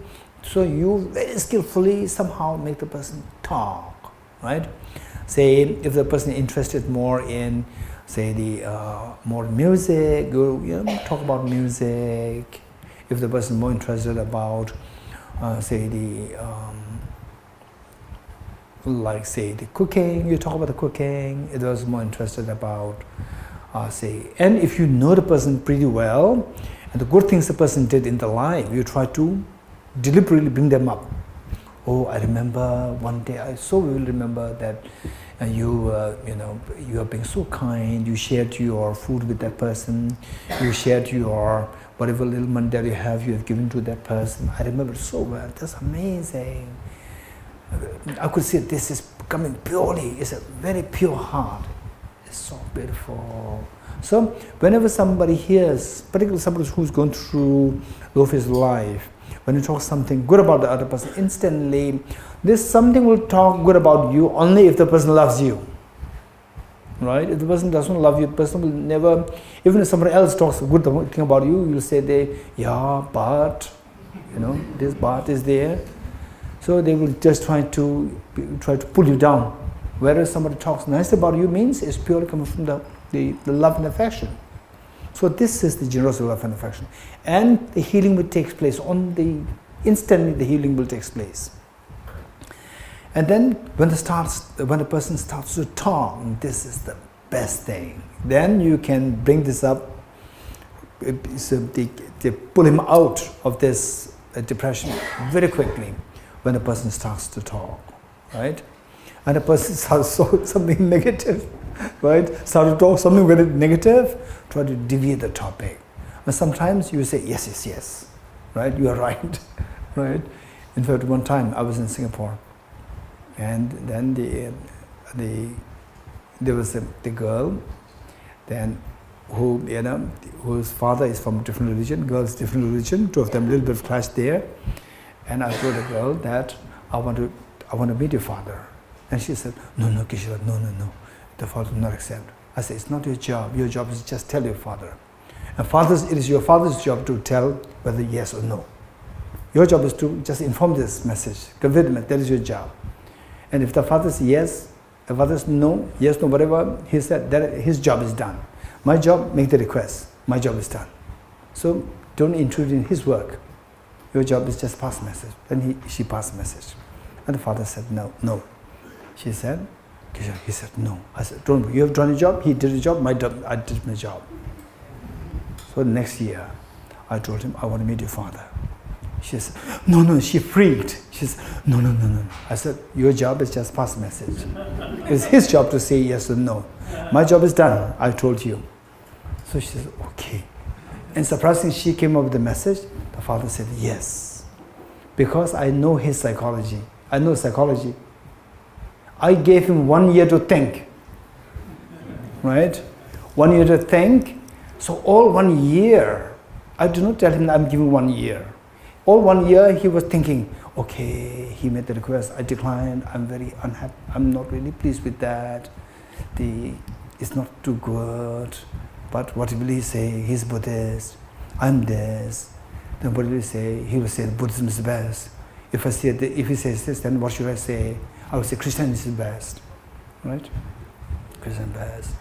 So you very skillfully somehow make the person talk, right? Say if the person is interested more in, say more music, talk about music. If the person is more interested about, the cooking, you talk about the cooking. If the person is more interested about, and if you know the person pretty well, and the good things the person did in the life, you try to deliberately bring them up. Oh, I remember one day, I so will remember that you are being so kind. You shared your food with that person. You shared your whatever little money that you have given to that person. I remember so well. That's amazing. I could see this is coming purely. It's a very pure heart. It's so beautiful. So whenever somebody hears, particularly somebody who's gone through low phase life, when you talk something good about the other person, instantly this something will talk good about you only if the person loves you. right? If the person doesn't love you, the person will never, even if somebody else talks a good thing about you, you'll say yeah, but, this but is there. So they will just try to pull you down. Whereas somebody talks nice about you means it's purely coming from the love and affection. So this is the generosity, love and affection. And the healing will take place instantly the healing will take place. And then when the person starts to talk, this is the best thing. Then you can bring this up, so they pull him out of this depression very quickly when the person starts to talk, right? And the person starts to talk something negative, right? Start to talk something very negative, try to deviate the topic. And sometimes you say, yes, right? You are right, right? In fact, one time I was in Singapore, and then there was the girl, then whose father is from a different religion, girl's different religion, two of them, a little bit of clash there. And I told the girl that I want to meet your father. And she said, no, Geshe, no. The father will not accept. I said, it's not your job. Your job is just tell your father. And it is your father's job to tell whether yes or no. Your job is to just inform this message, convey the message. That is your job. And if the father says yes, the father says no, yes, no, whatever, he said that his job is done. My job, make the request. My job is done. So don't intrude in his work. Your job is just pass the message. Then she passed the message. And the father said no. She said, he said no. I said, don't worry, you have done your job, he did his job, I did my job. So next year, I told him, I want to meet your father. She said, no, she freaked. She said, no. I said, your job is just pass the message. It's his job to say yes or no. My job is done, I told you. So she said, okay. And surprisingly, she came up with the message. The father said, yes. Because I know his psychology. I know psychology. I gave him 1 year to think. Right? 1 year to think. So all 1 year, I do not tell him I'm giving 1 year. All 1 year he was thinking, okay, he made the request, I declined, I'm very unhappy, I'm not really pleased with that. It's not too good. But what will he say? He's Buddhist, I'm this. Then what will he say? He will say Buddhism is the best. If he says this, then what should I say? I would say Christianity is the best, right? Christian best.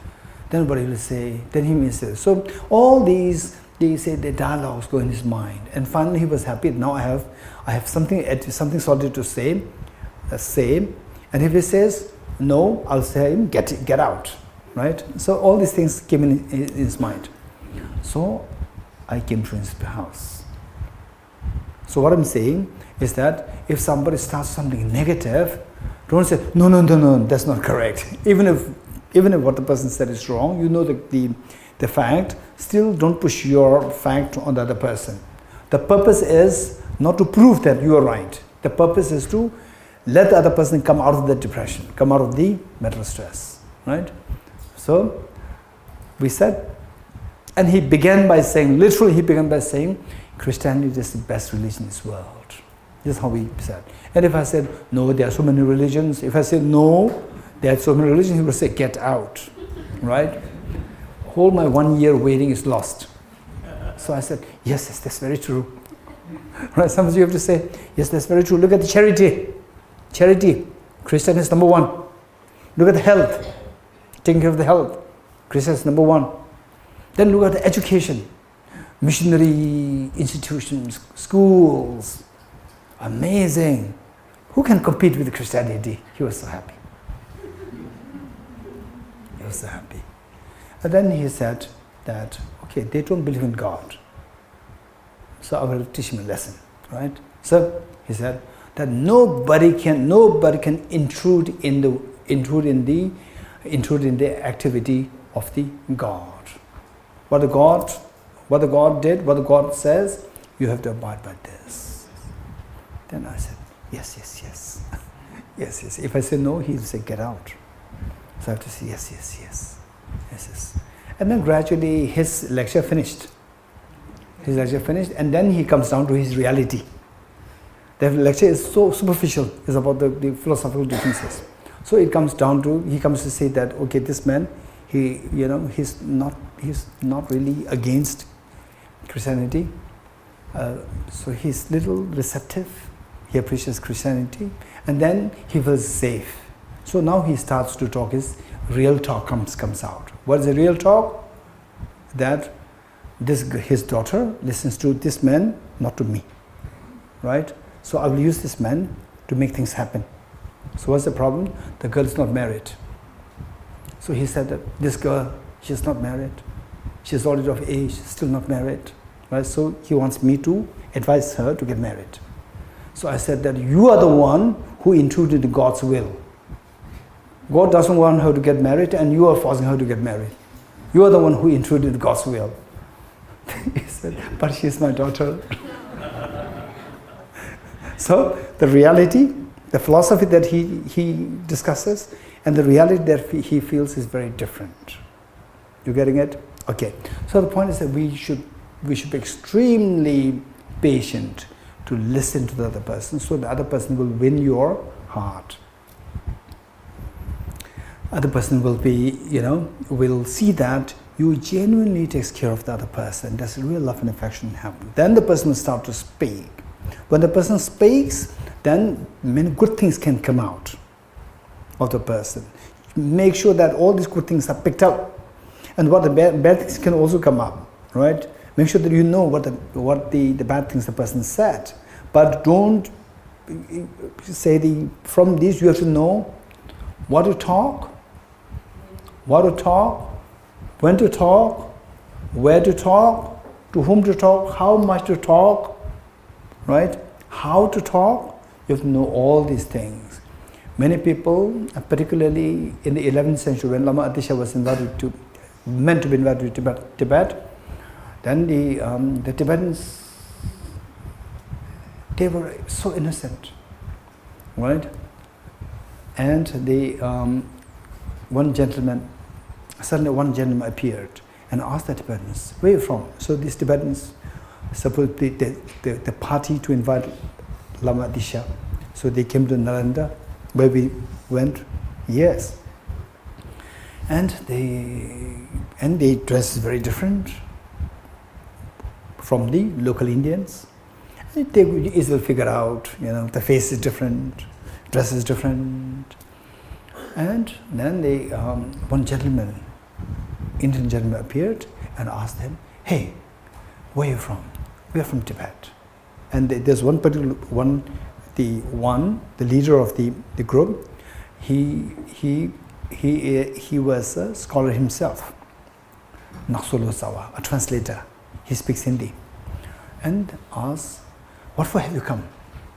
Then what he will say? Then he may say. So all these, they say the dialogues go in his mind, and finally he was happy. Now I have something solid to say. And if he says no, I'll say him get out, right? So all these things came in his mind. So I came to his house. So what I'm saying is that if somebody starts something negative, don't say no, that's not correct. Even if what the person said is wrong, you know the fact, still don't push your fact on the other person. The purpose is not to prove that you are right. The purpose is to let the other person come out of the depression, come out of the mental stress, right? So we said, and he began by saying, Christianity is the best religion in this world. This is how we said. And if I said, no, there are so many religions, if I said, no, there are so many religions, he would say, get out, right? Whole my 1 year waiting is lost. So I said, yes, that's very true. Right? Sometimes you have to say, yes, that's very true. Look at the charity. Charity, Christian is number one. Look at the health, taking care of the health. Christian is number one. Then look at the education, missionary institutions, schools. Amazing. Who can compete with Christianity? He was so happy. He was so happy. And then he said that, okay, they don't believe in God. So I will teach him a lesson, right? So he said that nobody can intrude in the activity of the God. What the God did, what the God says, you have to abide by this. Then I said, yes. Yes. If I say no, he'll say, get out. So I have to say, yes. And then gradually his lecture finished. And then he comes down to his reality. The lecture is so superficial. It's about the philosophical differences. So he comes to say that, okay, this man, he's not really against Christianity. So he's little receptive. He appreciates Christianity, and then he feels safe. So now he starts to talk. His real talk comes out. What is the real talk? That his daughter listens to this man, not to me, right? So I will use this man to make things happen. So what's the problem? The girl is not married. So he said that this girl, she's not married. She's already of age, still not married. Right? So he wants me to advise her to get married. So I said that you are the one who intruded in God's will. God doesn't want her to get married, and you are forcing her to get married. You are the one who intruded in God's will. He said, but she's my daughter. So the reality, the philosophy that he discusses, and the reality that he feels is very different. You getting it? Okay. So the point is that we should be extremely patient to listen to the other person, so the other person will win your heart. Other person will be, will see that you genuinely take care of the other person. There's real love and affection happen. Then the person will start to speak. When the person speaks, then many good things can come out of the person. Make sure that all these good things are picked up, and what the bad things can also come up, right? Make sure that you know what the bad things the person said, but don't say from this you have to know what to talk, when to talk, where to talk, to whom to talk, how much to talk, right? How to talk, you have to know all these things. Many people, particularly in the 11th century, when Lama Atisha was meant to be invited to Tibet, then the Tibetans, they were so innocent, right? And suddenly one gentleman appeared and asked the Tibetans, where are you from? So these Tibetans supposed the party to invite Lama Atisha. So they came to Nalanda, where we went, yes. And they dress very different from the local Indians. They easily figure out, the face is different, dress is different. And then one gentleman, Indian gentleman appeared and asked them, hey, where are you from? We are from Tibet. And there's one particular one, the leader of the group, he was a scholar himself, Naksolo Sawa, a translator. He speaks Hindi. And asked, what for have you come?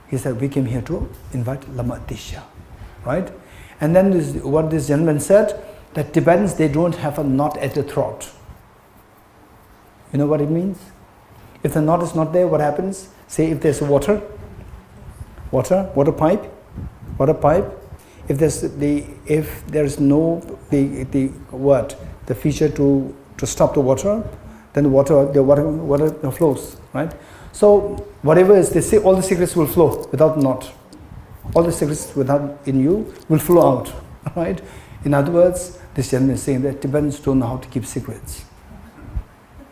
He said, we came here to invite Lama Atisha, right? And then what this gentleman said, that Tibetans, they don't have a knot at the throat. You know what it means? If the knot is not there, what happens? Say if there's water pipe. If there's no the feature to stop the water, then the water flows, right? So whatever is, they say all the secrets will flow without knot. All the secrets in you will flow out, right? In other words, this gentleman is saying that Tibetans don't know how to keep secrets.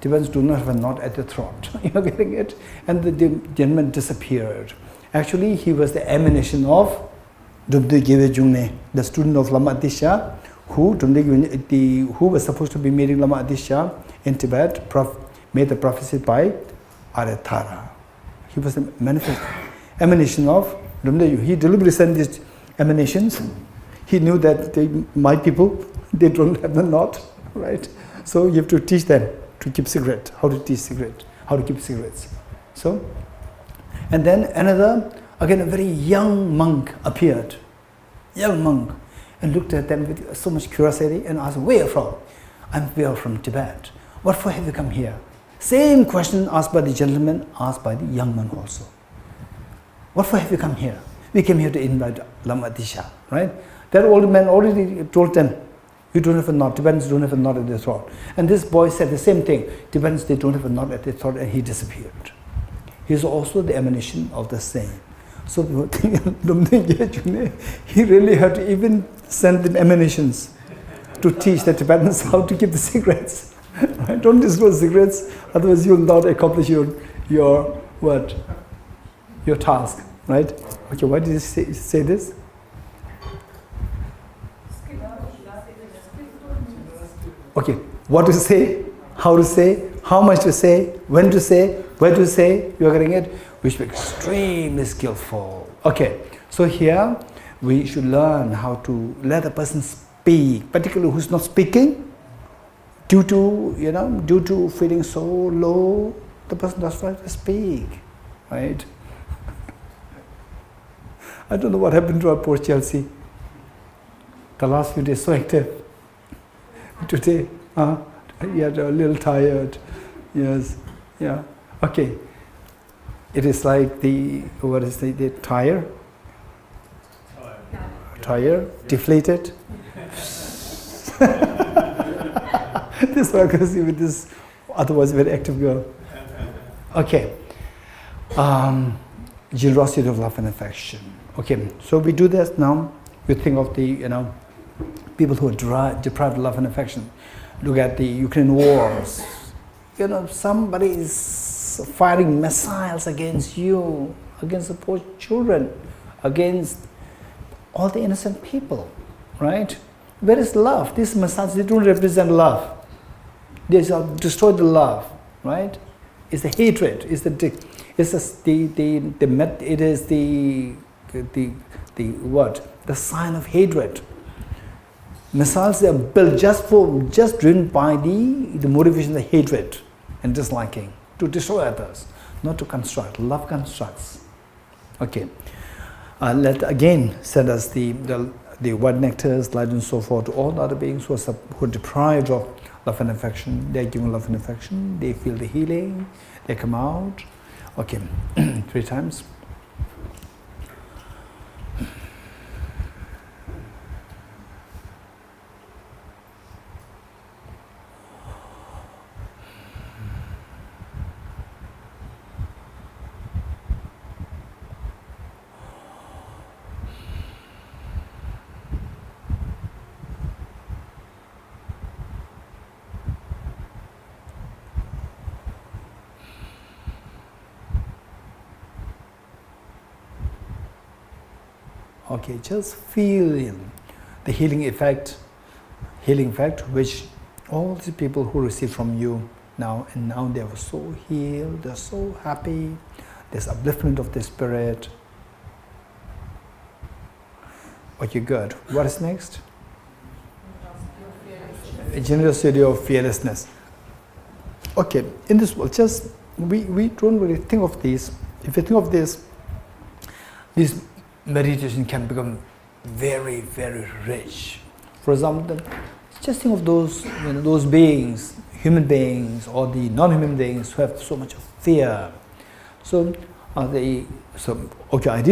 Tibetans do not have a knot at the throat. You're getting it? And the gentleman disappeared. Actually, he was the emanation of Dumde Gyebe Jungne, the student of Lama Atisha, who was supposed to be meeting Lama Atisha in Tibet, made the prophecy by Aryatara. He was the manifest emanation of Dumde. He deliberately sent these emanations. He knew that my people, they don't have the knot, right? So you have to teach them to keep secret, how to teach secret, how to keep secrets. So, and then another, again a very young monk appeared, and looked at them with so much curiosity and asked, where are you from? We are from Tibet. What for have you come here? Same question asked by the gentleman, asked by the young man also. What for have you come here? We came here to invite Lama Atisha, right? That old man already told them, you don't have a knot, Tibetans don't have a knot at their throat. And this boy said the same thing, Tibetans, they don't have a knot at their throat, and he disappeared. He is also the emanation of the same. So he really had to even send them emanations to teach the Tibetans how to keep the secrets. Right? Don't disclose secrets, otherwise you will not accomplish your what? Your task, right? Okay, why did you say this? Okay, what to say, how to say, how much to say, when to say, where to say, you are getting it? We should be extremely skillful. Okay, so here we should learn how to let a person speak, particularly who's not speaking, due to feeling so low, the person does not speak, right? I don't know what happened to our poor Chelsea. The last few days so active. Today, yeah, a little tired. Yes, yeah. Okay. It is like the tire? Tire, deflated. This one goes with this otherwise very active girl. Okay. Generosity of love and affection. Okay, so we do this now. We think of the, people who are deprived of love and affection. Look at the Ukraine wars. Somebody is firing missiles against you, against the poor children, against all the innocent people, right? Where is love? These missiles, they don't represent love. They destroy the love, right? It's the hatred. It's the sign of hatred. Missiles are built just driven by the motivation, the hatred and disliking, to destroy others, not to construct. Love constructs. Okay. Let again send us the white nectars, light and so forth to all the other beings who are deprived of love and affection. They are given love and affection. They feel the healing. They come out. Okay, 3 times. Okay, just feel the healing effect which all the people who receive from you now, and now they are so healed, they're so happy, there's upliftment of the spirit. Okay, good. What is next? Generosity of fearlessness. Okay, in this world, just we don't really think of these. If you think of this meditation can become very, very rich. For example, just think of those beings, human beings or the non-human beings who have so much of fear. So, ideally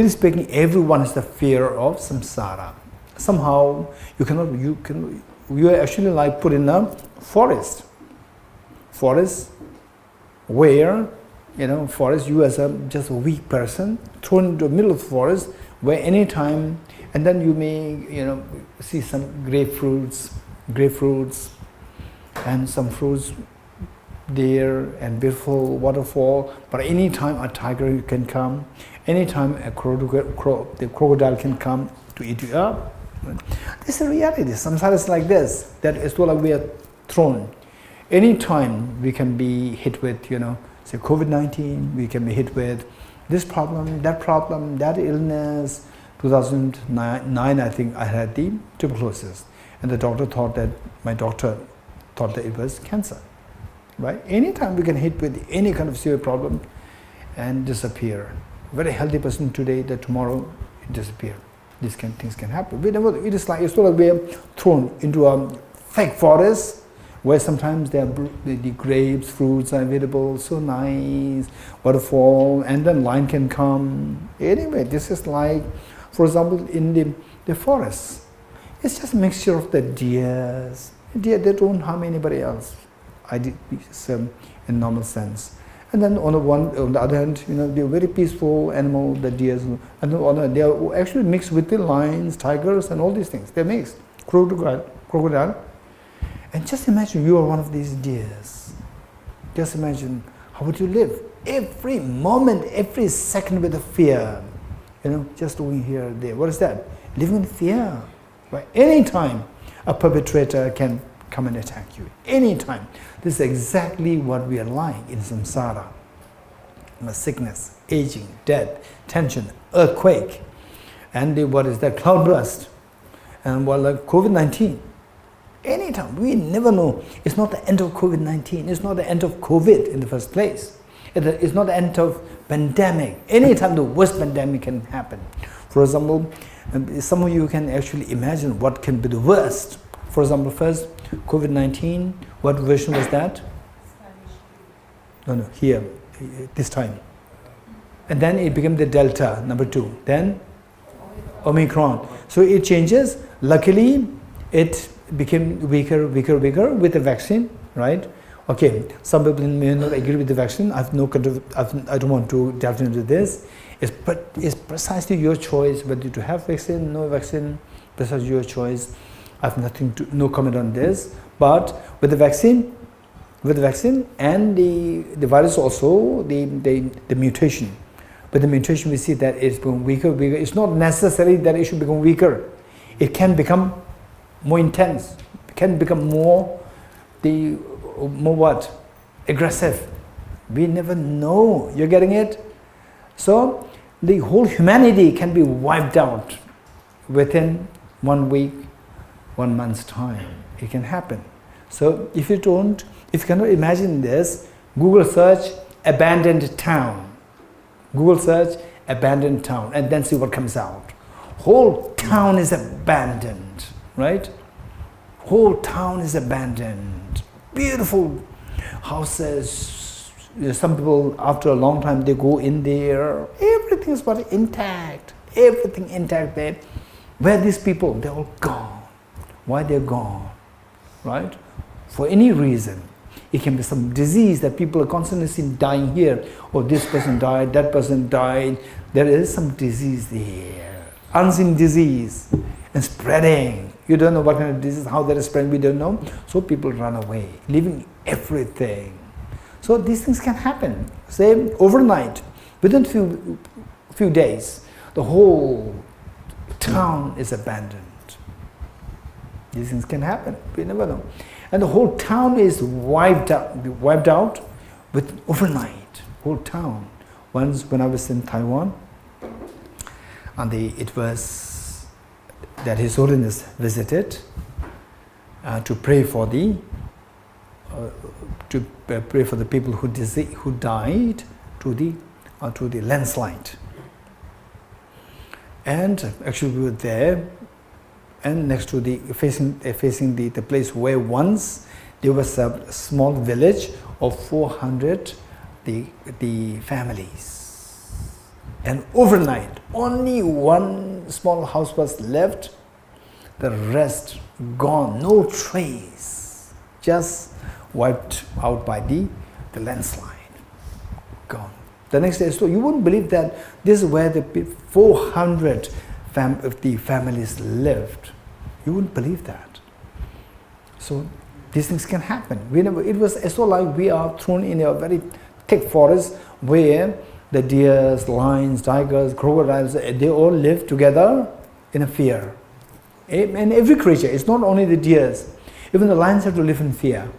speaking, everyone has the fear of samsara. Somehow, you are actually like put in a forest where, forest, you as just a weak person, thrown into the middle of the forest, where any time, and then you may, see some grapefruits, and some fruits there, and beautiful waterfall. But any time a tiger can come, any time the crocodile can come to eat you up. This is a reality. Samsara is like this. That is what we are thrown. Any time we can be hit with, say COVID-19. We can be hit with this problem, that illness. 2009, I think I had the tuberculosis, and my doctor thought that it was cancer. Right? Anytime we can hit with any kind of serious problem and disappear. Very healthy person today, that tomorrow it disappear. These things can happen. It's sort of we are thrown into a fake forest where sometimes the grapes, fruits are available, so nice, waterfall, and then lion can come. Anyway, this is like, for example, in the forest. It's just a mixture of the deers. Deer, they don't harm anybody else. In normal sense. And then on the other hand, they're very peaceful animal, the deers, and they are actually mixed with the lions, tigers, and all these things. They're mixed. Crocodile, And just imagine you are one of these deers. Just imagine, how would you live? Every moment, every second with a fear. Just doing here, there. What is that? Living in fear. Right? Anytime a perpetrator can come and attack you. Anytime. This is exactly what we are like in samsara. Sickness, aging, death, tension, earthquake, and what is that? Cloudburst, and like COVID-19. Anytime, we never know. It's not the end of COVID-19. It's not the end of COVID in the first place. It's not the end of pandemic. Anytime the worst pandemic can happen. For example, some of you can actually imagine what can be the worst. For example, first, COVID-19, what version was that? No, here, this time. And then it became the Delta, number 2. Then Omicron. So it changes. Luckily, it became weaker with the vaccine, right? Okay, some people may not agree with the vaccine. I don't want to delve into this. But it's precisely your choice whether to have vaccine, no vaccine. Precisely your choice. I have no comment on this. But with the vaccine and the virus also, the mutation. With the mutation, we see that it's become weaker. It's not necessary that it should become weaker. It can become more intense. It can become more what? Aggressive. We never know. You're getting it? So the whole humanity can be wiped out within 1 week, 1 month's time. It can happen. So if you cannot imagine this, Google search abandoned town. Google search abandoned town and then see what comes out. Whole town is abandoned, right? Whole town is abandoned. Beautiful houses. Some people, after a long time, they go in there. Everything is intact. Everything intact there. Where are these people? They're all gone. Why they're gone? Right? For any reason. It can be some disease that people are constantly seeing dying here. Oh, this person died, that person died. There is some disease there. Unseen disease. And spreading. You don't know what kind of disease, how that is spreading, we don't know. So people run away, leaving everything. So these things can happen. Say overnight, within few days, the whole town is abandoned. These things can happen. We never know. And the whole town is wiped out with overnight. Whole town. Once when I was in Taiwan, and it was that His Holiness visited to pray for the people who died to the landslide. And actually we were there, and next to facing the place where once there was a small village of 400 the families. And overnight, only one small house was left, the rest gone, no trace, just wiped out by the landslide, gone. The next day, so you wouldn't believe that this is where the 400 of the families lived. You wouldn't believe that. So these things can happen. It was so like we are thrown in a very thick forest where the deers, lions, tigers, crocodiles, they all live together in a fear. And every creature, it's not only the deers, even the lions have to live in fear.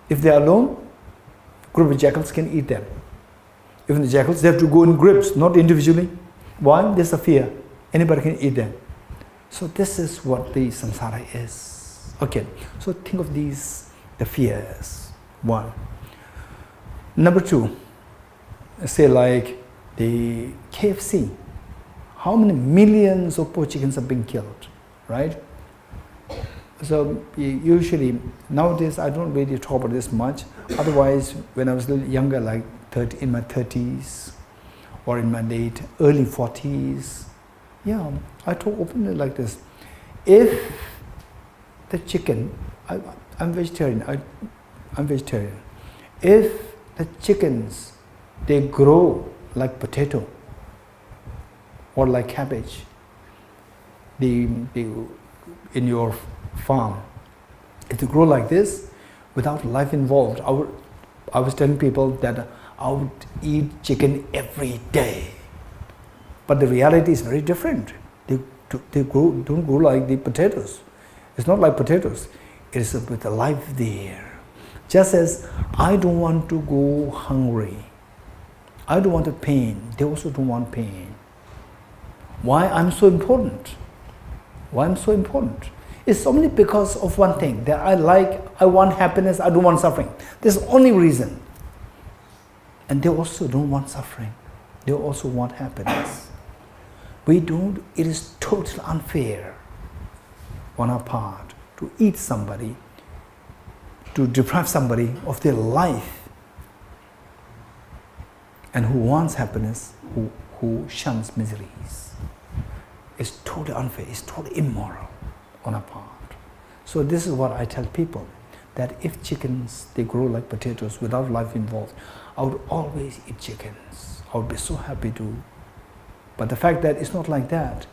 If they are alone, a group of jackals can eat them. Even the jackals, they have to go in groups, not individually. Why? There's a fear. Anybody can eat them. So this is what the samsara is. Okay, so think of these, the fears. One. Number two, say like the KFC. How many millions of poor chickens are being killed, right? So usually, nowadays I don't really talk about this much. Otherwise, when I was a little younger, like in my 30s or in my early 40s, yeah, I talk openly like this. If the chicken, I'm vegetarian, I'm vegetarian. If the chickens, they grow like potato or like cabbage, in your farm, If they grow like this, without life involved, I was telling people that I would eat chicken every day. But the reality is very different. They don't grow like the potatoes. It's not like potatoes. It is with the life there. Just as I don't want to go hungry. I don't want the pain. They also don't want pain. Why I'm so important? Why I'm so important? It's only because of one thing, that I want happiness, I don't want suffering. That's the only reason. And they also don't want suffering. They also want happiness. We don't, it is totally unfair on our part to eat somebody, to deprive somebody of their life, and who wants happiness, who shuns miseries. It's totally unfair, it's totally immoral on our part. So this is what I tell people, that if chickens, they grow like potatoes without life involved, I would always eat chickens. I would be so happy to. But the fact that it's not like that.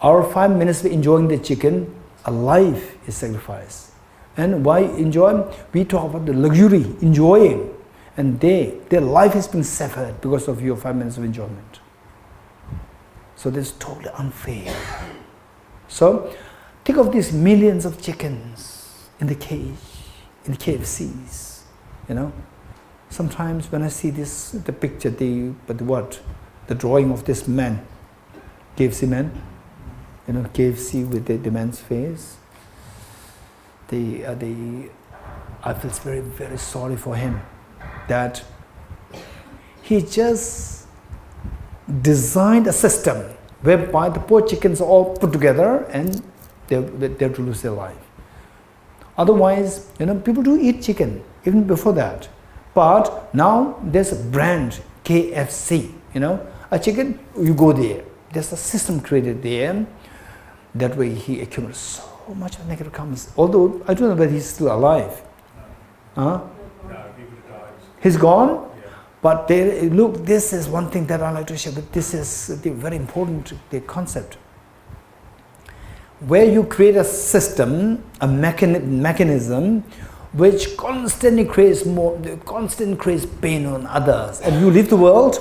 Our 5 minutes of enjoying the chicken, a life is sacrificed. And why enjoy? We talk about the luxury, enjoying. And their life has been severed because of your 5 minutes of enjoyment. So this is totally unfair. So think of these millions of chickens in the cage, in the KFCs, you know. Sometimes when I see this, the picture, the drawing of this man, KFC man, you know, KFC with the man's face. I feel very, very sorry for him, that he just designed a system whereby the poor chickens are all put together and they have to lose their life. Otherwise, you know, people do eat chicken even before that. But now there's a brand, KFC, you know, a chicken, you go there. There's a system created there. That way he accumulates so much of negative karmas. Although, I don't know whether he's still alive. Huh? No, he would have died. He's gone? Yeah. But look, this is one thing that I like to share, but this is the very important concept. Where you create a system, a mechanism, which constantly creates pain on others, and you leave the world,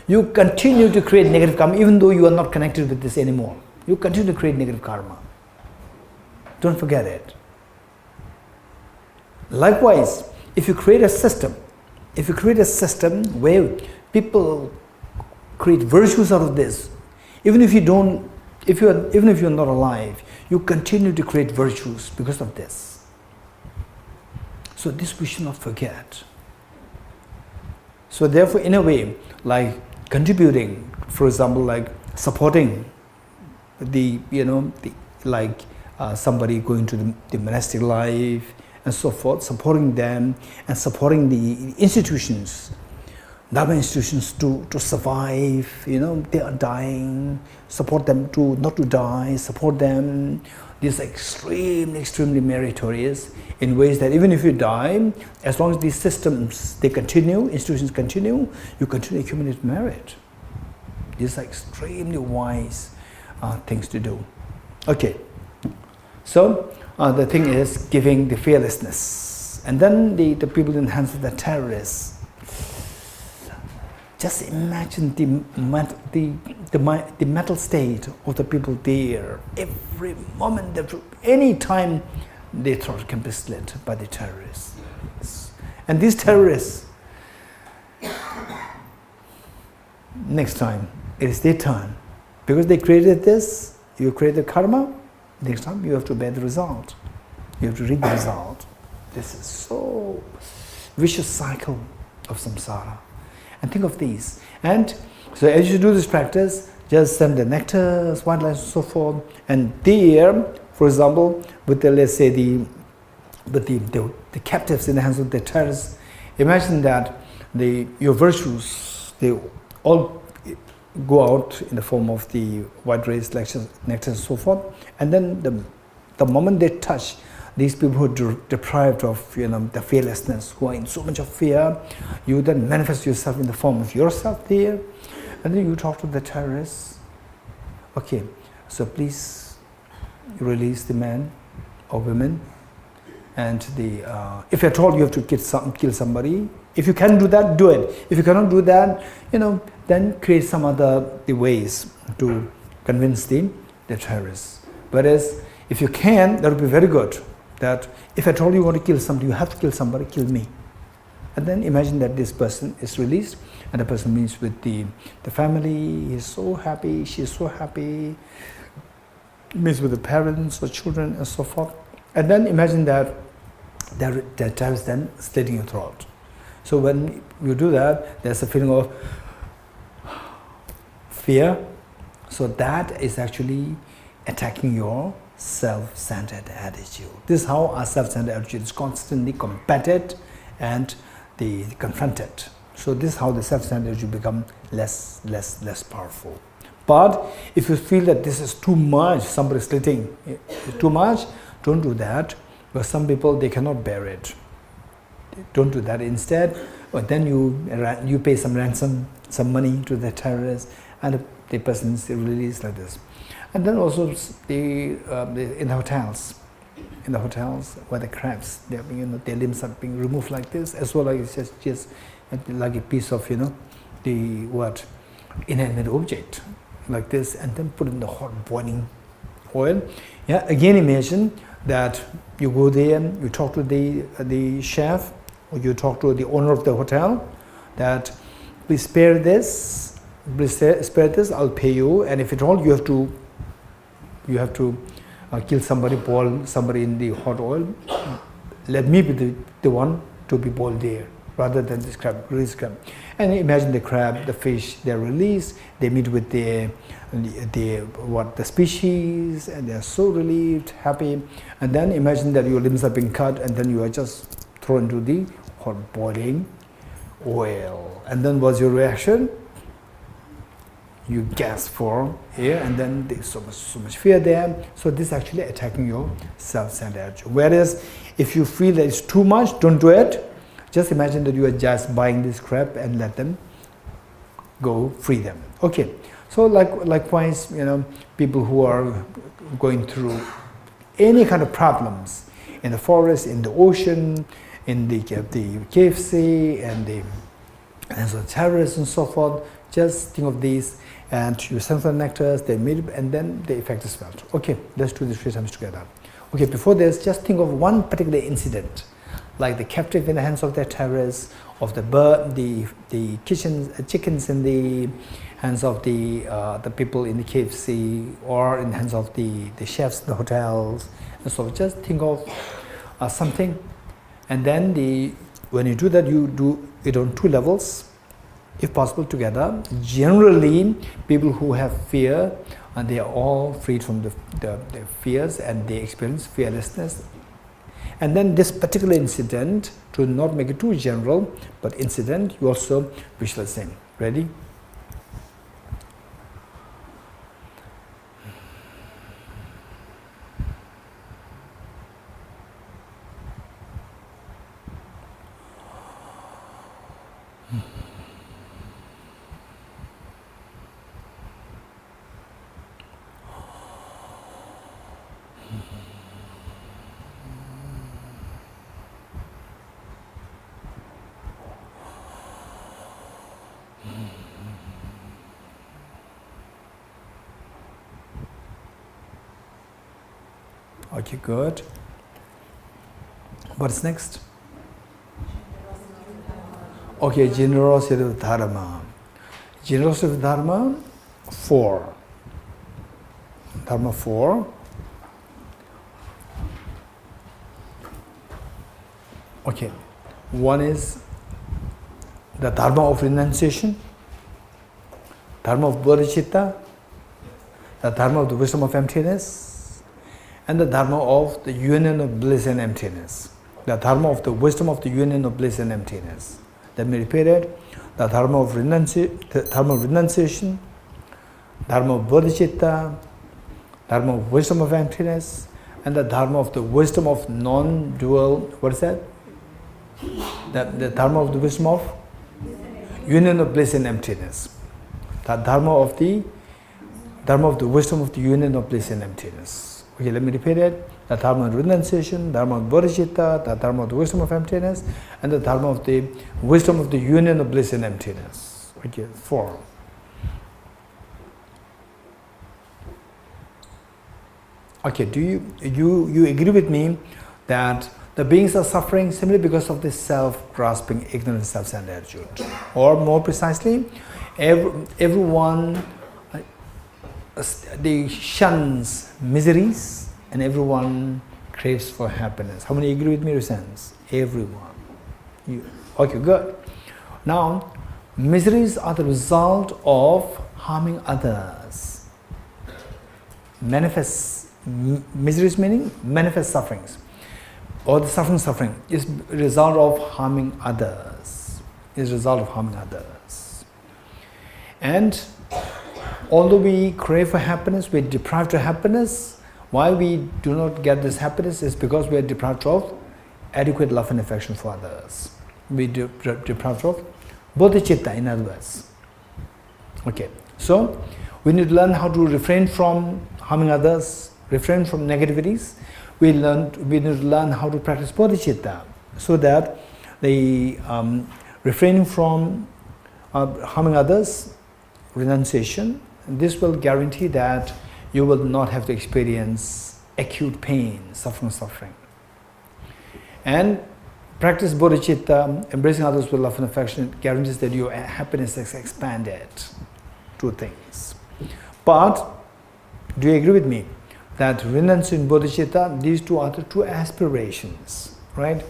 you continue to create negative karma, even though you are not connected with this anymore. You continue to create negative karma. Don't forget it. Likewise, if you create a system where people create virtues out of this, even if you're not alive, you continue to create virtues because of this. So this we should not forget. So therefore, in a way, like contributing, for example, like supporting somebody going to the monastic life and so forth, supporting them and supporting the institutions, Dharma institutions to survive, you know, they are dying, support them to not to die, support them. This is extremely meritorious in ways that even if you die, as long as these systems, they continue, institutions continue, you continue to accumulate merit. These are extremely wise things to do. Okay, so the thing is giving the fearlessness. And then the people in the hands of the terrorists. Just imagine the mental state of the people there. Every moment, any time, their throat can be slit by the terrorists. And these terrorists, next time, it is their turn. Because they created this, you created karma, next time you have to bear the result. You have to reap the result. This is so vicious cycle of samsara. And think of these. And so as you do this practice, just send the nectars, white lights, and so forth. And there, for example, with the, let's say the captives in the hands of the terrorists, imagine that your virtues, they all go out in the form of the white rays, nectars, and so forth. And then the moment they touch these people who are deprived of, you know, the fearlessness, who are in so much of fear, you then manifest yourself in the form of yourself there, and then you talk to the terrorists. Okay, so please release the man or women, And if at all you have to kill somebody, if you can do that, do it. If you cannot do that, then create some other ways to convince the terrorists. Whereas if you can, that would be very good. That if at all you want to kill somebody, you have to kill somebody, kill me. And then imagine that this person is released and the person meets with the family, he's so happy, she's so happy, meets with the parents or children and so forth. And then imagine that the terrorist then slitting your throat. So when you do that, there's a feeling of fear. So that is actually attacking your self-centered attitude. This is how our self-centered attitude is constantly combated and confronted. So this is how the self-centered attitude become less powerful. But if you feel that this is too much, somebody slitting too much, don't do that. Because some people, they cannot bear it. Don't do that. Instead, then you pay some ransom, some money to the terrorists, and the person is released like this. And then also in the hotels where the crabs, their limbs are being removed like this, as well as just like a piece of inanimate object like this, and then put in the hot boiling oil. Yeah, again imagine that you go there, you talk to the chef, or you talk to the owner of the hotel, that please spare this, I'll pay you, and if at all you have to kill somebody, boil somebody in the hot oil, let me be the one to be boiled there, rather than this crab, release crab. And imagine the crab, the fish, they're released, they meet with the species, and they're so relieved, happy. And then imagine that your limbs are being cut, and then you are just thrown into the hot boiling oil. And then what's your reaction? You gasp for air, and then there's so much fear there. So this is actually attacking your self-centered attitude. Whereas if you feel that it's too much, don't do it. Just imagine that you are just buying this crab and let them go, free them. Okay. So likewise, people who are going through any kind of problems in the forest, in the ocean, in the KFC, and so terrorists and so forth, just think of these, and you send for the nectars, they meet, and then the effect is felt. Okay, let's do this 3 times together. Okay, before this, just think of one particular incident, like the captive in the hands of the terrorists, of the bird, the chickens in the hands of the people in the KFC, or in the hands of the chefs in the hotels. And so just think of something, and then when you do that, you do it on 2 levels, if possible together. Generally, people who have fear, and they are all freed from their fears, and they experience fearlessness. And then this particular incident, to not make it too general, but incident, you also visualize the same. Ready? Okay, good. What's next? Okay, generosity of dharma. Generosity of dharma, 4. Dharma 4. Okay, one is the dharma of renunciation, dharma of bodhicitta, the dharma of the wisdom of emptiness, and the dharma of the union of bliss and emptiness. The dharma of the wisdom of the union of bliss and emptiness. Let me repeat it. The dharma of renunciation, dharma of bodhicitta, dharma of wisdom of emptiness, and the dharma of the wisdom of non-dual, what is that? The dharma of the wisdom of union of bliss and emptiness. The dharma of the wisdom of the union of bliss and emptiness. Okay, let me repeat it. the dharma of renunciation, dharma of bodhicitta, the dharma of the wisdom of emptiness, and the dharma of the wisdom of the union of bliss and emptiness. Okay, 4. Okay, do you agree with me that the beings are suffering simply because of this self-grasping, ignorant, self-centered attitude? Or more precisely, everyone they shuns miseries and everyone craves for happiness. How many agree with me, Sense? Everyone. Okay, good. Now, miseries are the result of harming others. Miseries meaning manifest sufferings. Or the suffering is a result of harming others. And although we crave for happiness, we're deprived of happiness. Why we do not get this happiness is because we are deprived of adequate love and affection for others. We deprived of bodhicitta, in other words. Okay, so we need to learn how to refrain from harming others, refrain from negativities. We need to learn how to practice bodhicitta, so that the refraining from harming others, renunciation, this will guarantee that you will not have to experience acute pain, suffering. And practice bodhicitta, embracing others with love and affection, guarantees that your happiness is expanded. 2 things. But do you agree with me that renunciation and bodhicitta, these two are the 2 aspirations, right?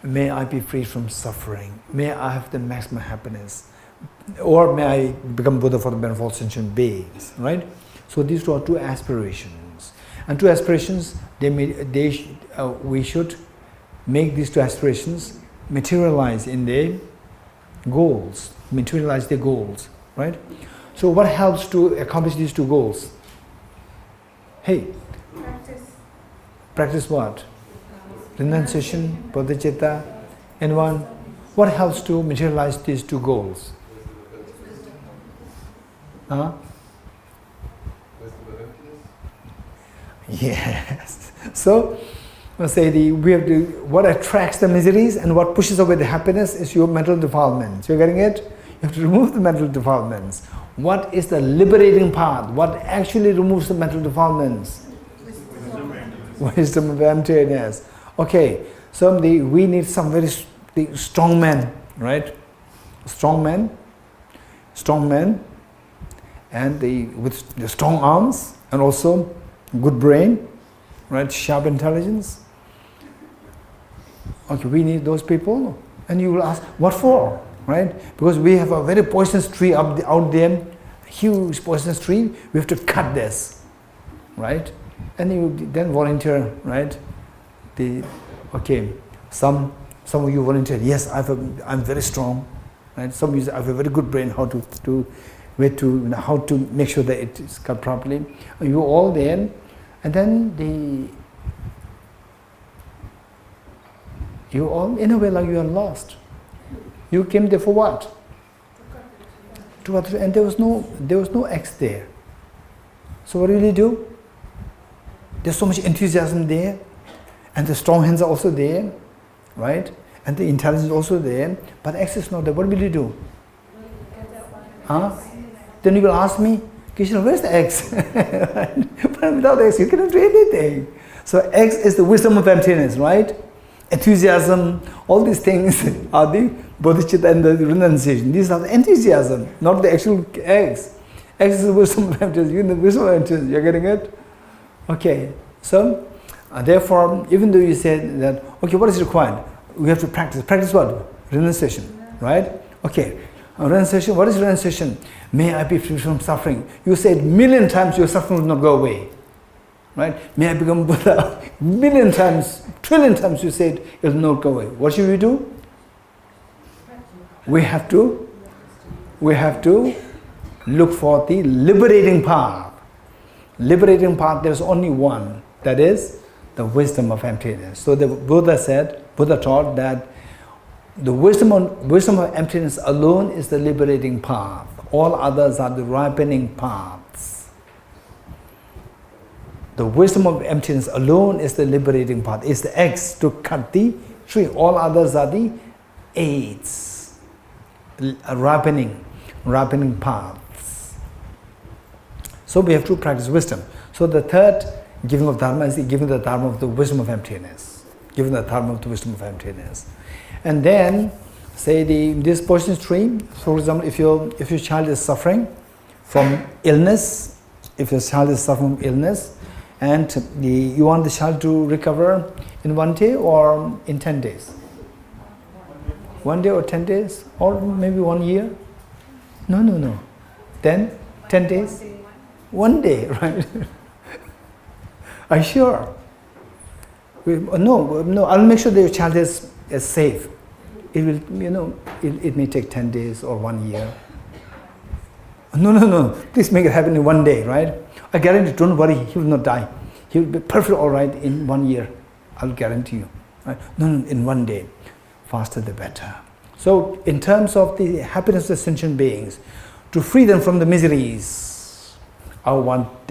May I be free from suffering. May I have the maximum happiness. Or may I become Buddha for the benefit of all sentient beings, right? So these 2 are 2 aspirations. And 2 aspirations, we should make these 2 aspirations materialize in their goals. Right? So what helps to accomplish these 2 goals? Hey, practice what? Renunciation, bodhicitta, and one. What helps to materialize these 2 goals? Yes. So, let's say what attracts the miseries and what pushes away the happiness is your mental defilements. You're getting it? You have to remove the mental defilements. What is the liberating path? What actually removes the mental defilements? Wisdom of emptiness. Okay, so we need some very strong men, right? Strong men, and with the strong arms and also good brain, right? Sharp intelligence. Okay, we need those people. And you will ask, what for? Right? Because we have a very poisonous tree out there, huge poisonous tree. We have to cut this, right? And you then volunteer, right? Some of you volunteer. Yes, I'm very strong, right? Some of you have a very good brain how to make sure that it is cut properly. You all there, and then you all in a way like you are lost. You came there for what? And there was no X there. So what do? There's so much enthusiasm there, and the strong hands are also there, right? And the intelligence is also there, but X is not there. What will you do? Then you will ask me, Krishna, where's the X? But without X, you cannot do anything. So X is the wisdom of emptiness, right? Enthusiasm, all these things are the bodhicitta and the renunciation. These are the enthusiasm, not the actual X. X is the wisdom of emptiness. You know the wisdom of emptiness. You're getting it? Okay. So, therefore, even though you said that, okay, what is required? We have to practice. Practice what? Renunciation, right? Okay. Renunciation. What is renunciation? May I be free from suffering. You said 1,000,000 times your suffering will not go away. Right? May I become Buddha. 1,000,000 times, 1,000,000,000 times you said it will not go away. What should we do? We have to look for the liberating path. Liberating path, there's only one. That is the wisdom of emptiness. So the Buddha taught that the wisdom of emptiness alone is the liberating path. All others are the ripening paths. The wisdom of emptiness alone is the liberating path. It's the X to cut the tree. All others are the aids, ripening paths. So we have to practice wisdom. So the third giving of dharma is the giving the dharma of the wisdom of emptiness. Giving the dharma of the wisdom of emptiness. And then say this poison tree, for example, if your child is suffering from illness, and you want the child to recover in 1 day or in 10 days? 1 day or 10 days? Or maybe 1 year? No. Then 10 days? 1 day, right? Are you sure? No, I'll make sure that your child is safe. It will, it may take 10 days or 1 year. No. Please make it happen in 1 day, right? I guarantee, don't worry, he will not die. He will be perfectly all right in 1 year. I'll guarantee you. Right? No, in 1 day. Faster the better. So, in terms of the happiness of sentient beings, to free them from the miseries, I want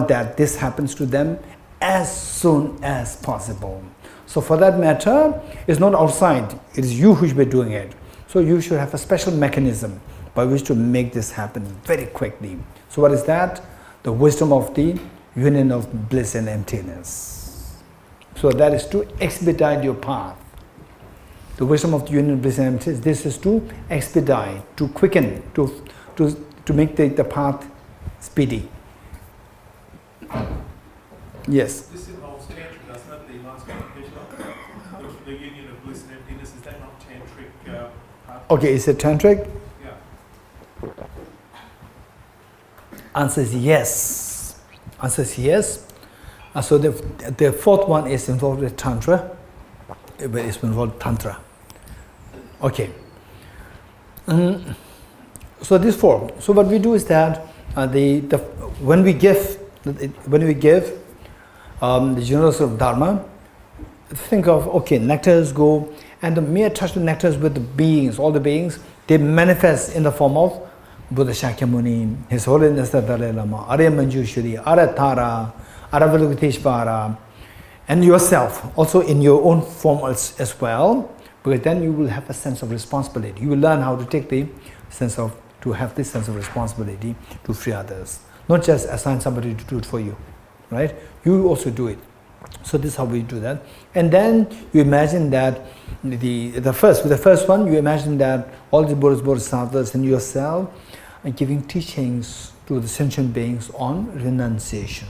that this happens to them as soon as possible. So for that matter, it's not outside, it is you who should be doing it. So you should have a special mechanism by which to make this happen very quickly. So what is that? The wisdom of the union of bliss and emptiness. So that is to expedite your path. The wisdom of the union of bliss and emptiness, this is to expedite, to quicken, to make the path speedy. Yes? This involves Tantra, doesn't it? The last conversation. The union of bliss and emptiness, is that not Tantric path? Okay, is it Tantric? Yeah. Answer is yes. So the fourth one is involved with Tantra. It's involved Tantra. Okay. So these four. So what we do is that when we give the generosity of Dharma, think of, okay, nectars go, and the mere touch of nectars with the beings, all the beings, they manifest in the form of Buddha Shakyamuni, His Holiness the Dalai Lama, Arya Manjushri, Aratara, Aravalokiteshvara, and yourself, also in your own form as well, because then you will have a sense of responsibility. You will learn how to take to have this sense of responsibility to free others. Not just assign somebody to do it for you, right? You also do it. So this is how we do that. And then you imagine that with the first one, you imagine that all the Buddhas, Bodhisattvas and yourself are giving teachings to the sentient beings on renunciation.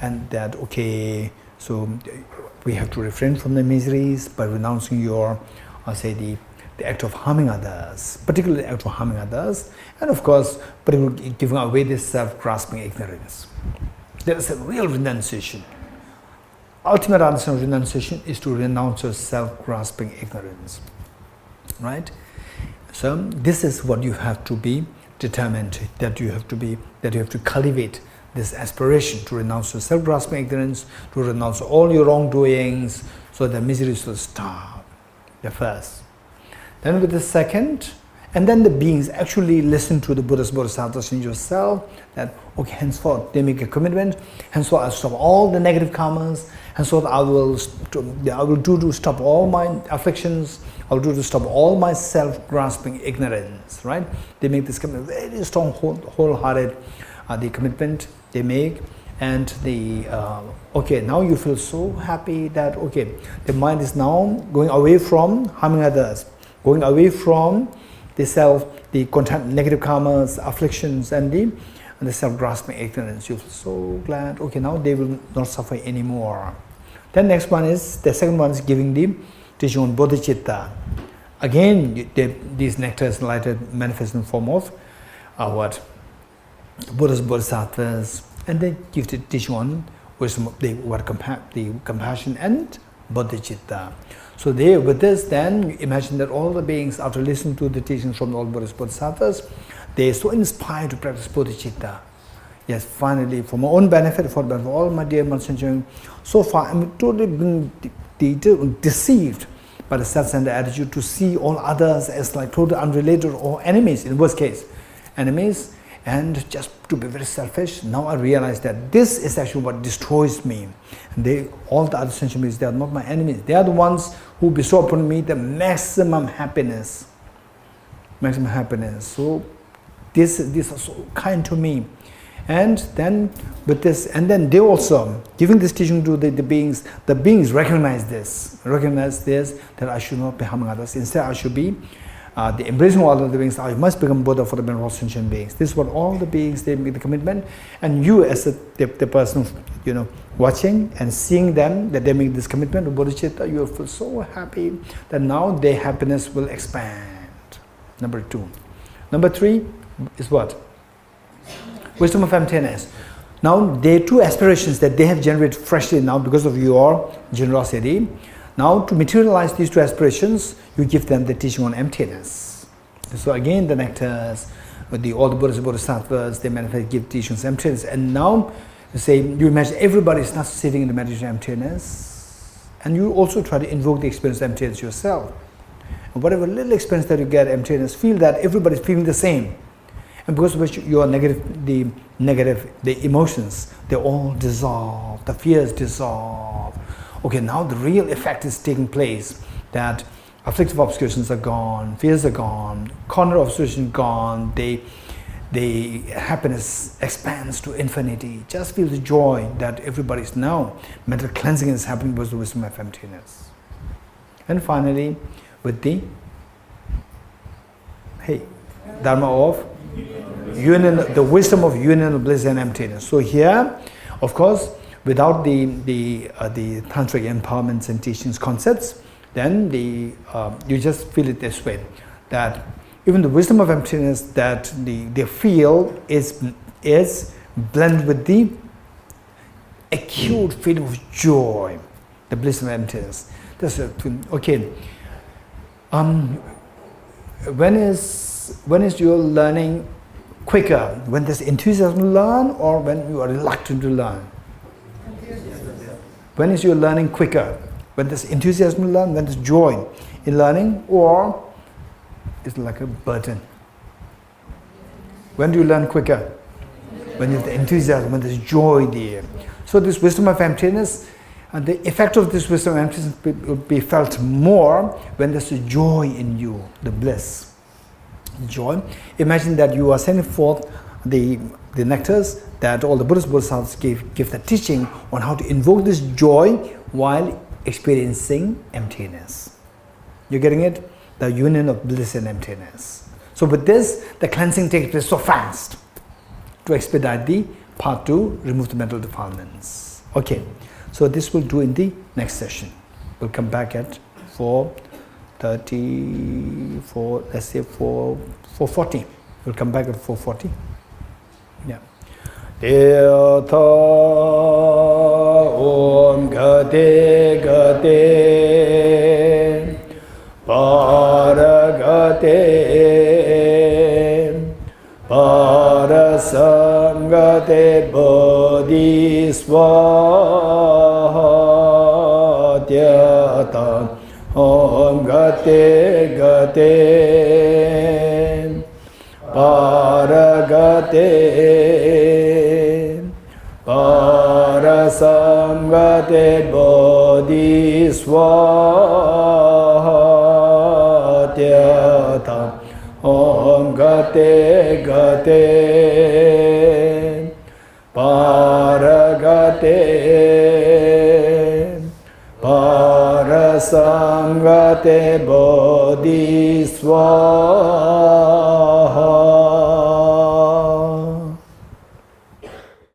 And that, okay, so we have to refrain from the miseries by renouncing the act of harming others, particularly the act of harming others, and of course, particularly giving away this self-grasping ignorance. There is a real renunciation. Ultimate understanding of renunciation is to renounce your self-grasping ignorance, right? So this is what you have to be determined, that you have to cultivate this aspiration to renounce your self-grasping ignorance, to renounce all your wrongdoings, so that miseries will stop. The first. Then with the second, and then the beings actually listen to the Buddhas, Bodhisattvas in yourself, that, okay, henceforth, they make a commitment, henceforth I'll stop all the negative karmas, henceforth I will do to stop all my afflictions, I will do to stop all my self-grasping ignorance, right? They make this commitment, very strong, wholehearted, the commitment they make, and okay, now you feel so happy that, okay, the mind is now going away from harming others, going away from the negative karmas, afflictions, and the self-grasping ignorance. You feel so glad, okay, now they will not suffer anymore. Then the second one is giving the teaching on bodhicitta. Again, these nectars lighted manifest in the form of Buddhas, Bodhisattvas, and they give the teaching on wisdom, the compassion and bodhicitta. So with this, then you imagine that all the beings, after listening to the teachings from all Buddhas, Bodhisattvas, they are so inspired to practice bodhicitta. Yes, finally, for my own benefit, for the benefit of all my dear Mansangchen, so far I'm totally being deceived by the self-centered attitude to see all others as like totally unrelated or enemies, in worst case. Enemies, and just to be very selfish. Now I realize that this is actually what destroys me. And all the other sentient beings, they are not my enemies. They are the ones who bestow upon me the maximum happiness. Maximum happiness. So these are so kind to me. And then with this, and then they also giving this teaching to the beings recognize this, that I should not be harming others. Instead, I should be the embracing all of the beings. I must become Buddha for the benefit of sentient beings. This is what all the beings, they make the commitment, and you as the person, watching and seeing them, that they make this commitment to bodhicitta, you will feel so happy that now their happiness will expand. Number 2. Number 3 is what? Wisdom of emptiness. Now, there are 2 aspirations that they have generated freshly now because of your generosity. Now, to materialize these 2 aspirations, you give them the teaching on emptiness. So again, the nectars, all the Buddhas and Bodhisattvas, they manifest, give teachings on emptiness. And now, you imagine everybody is not sitting in the meditation of emptiness. And you also try to invoke the experience of emptiness yourself. And whatever little experience that you get emptiness, feel that everybody is feeling the same. And because of which your the emotions, they all dissolve, the fears dissolve. Okay, now the real effect is taking place, that afflictive obscurations are gone, fears are gone, corner obscuration gone, the happiness expands to infinity. Just feel the joy that everybody's now, mental cleansing is happening because of the wisdom of emptiness. And finally, with the Dharma of union, the wisdom of union of bliss and emptiness. So here, of course, without the tantric empowerments and teachings concepts, then you just feel it this way, that even the wisdom of emptiness that they feel is blended with the acute feeling of joy, the bliss of emptiness. That's okay. When is your learning quicker? When there's enthusiasm to learn, or when you are reluctant to learn? When is your learning quicker? When there's enthusiasm to learn, when there's joy in learning, or it's like a burden? When do you learn quicker? When you have the enthusiasm, when there's joy there. So this wisdom of emptiness, and the effect of this wisdom of emptiness will be felt more when there's a joy in you, the bliss. Joy. Imagine that you are sending forth the nectars that all the Buddhist Bodhisattvas give the teaching on how to invoke this joy while experiencing emptiness. You're getting it? The union of bliss and emptiness. So with this, the cleansing takes place so fast to expedite the path to remove the mental defilements. Okay, so this we'll do in the next session. We'll come back at 4:34, let's say 4:40. We'll come back at 4:40. Yeah. Yatha Om Gate Gate Paragate Parasamgate Bodhisvatyata Om Gate Gate Paragate Parasamgate Bodhisvatyata Om Gate Gate Paragate Parasamgate Bodhisvatyata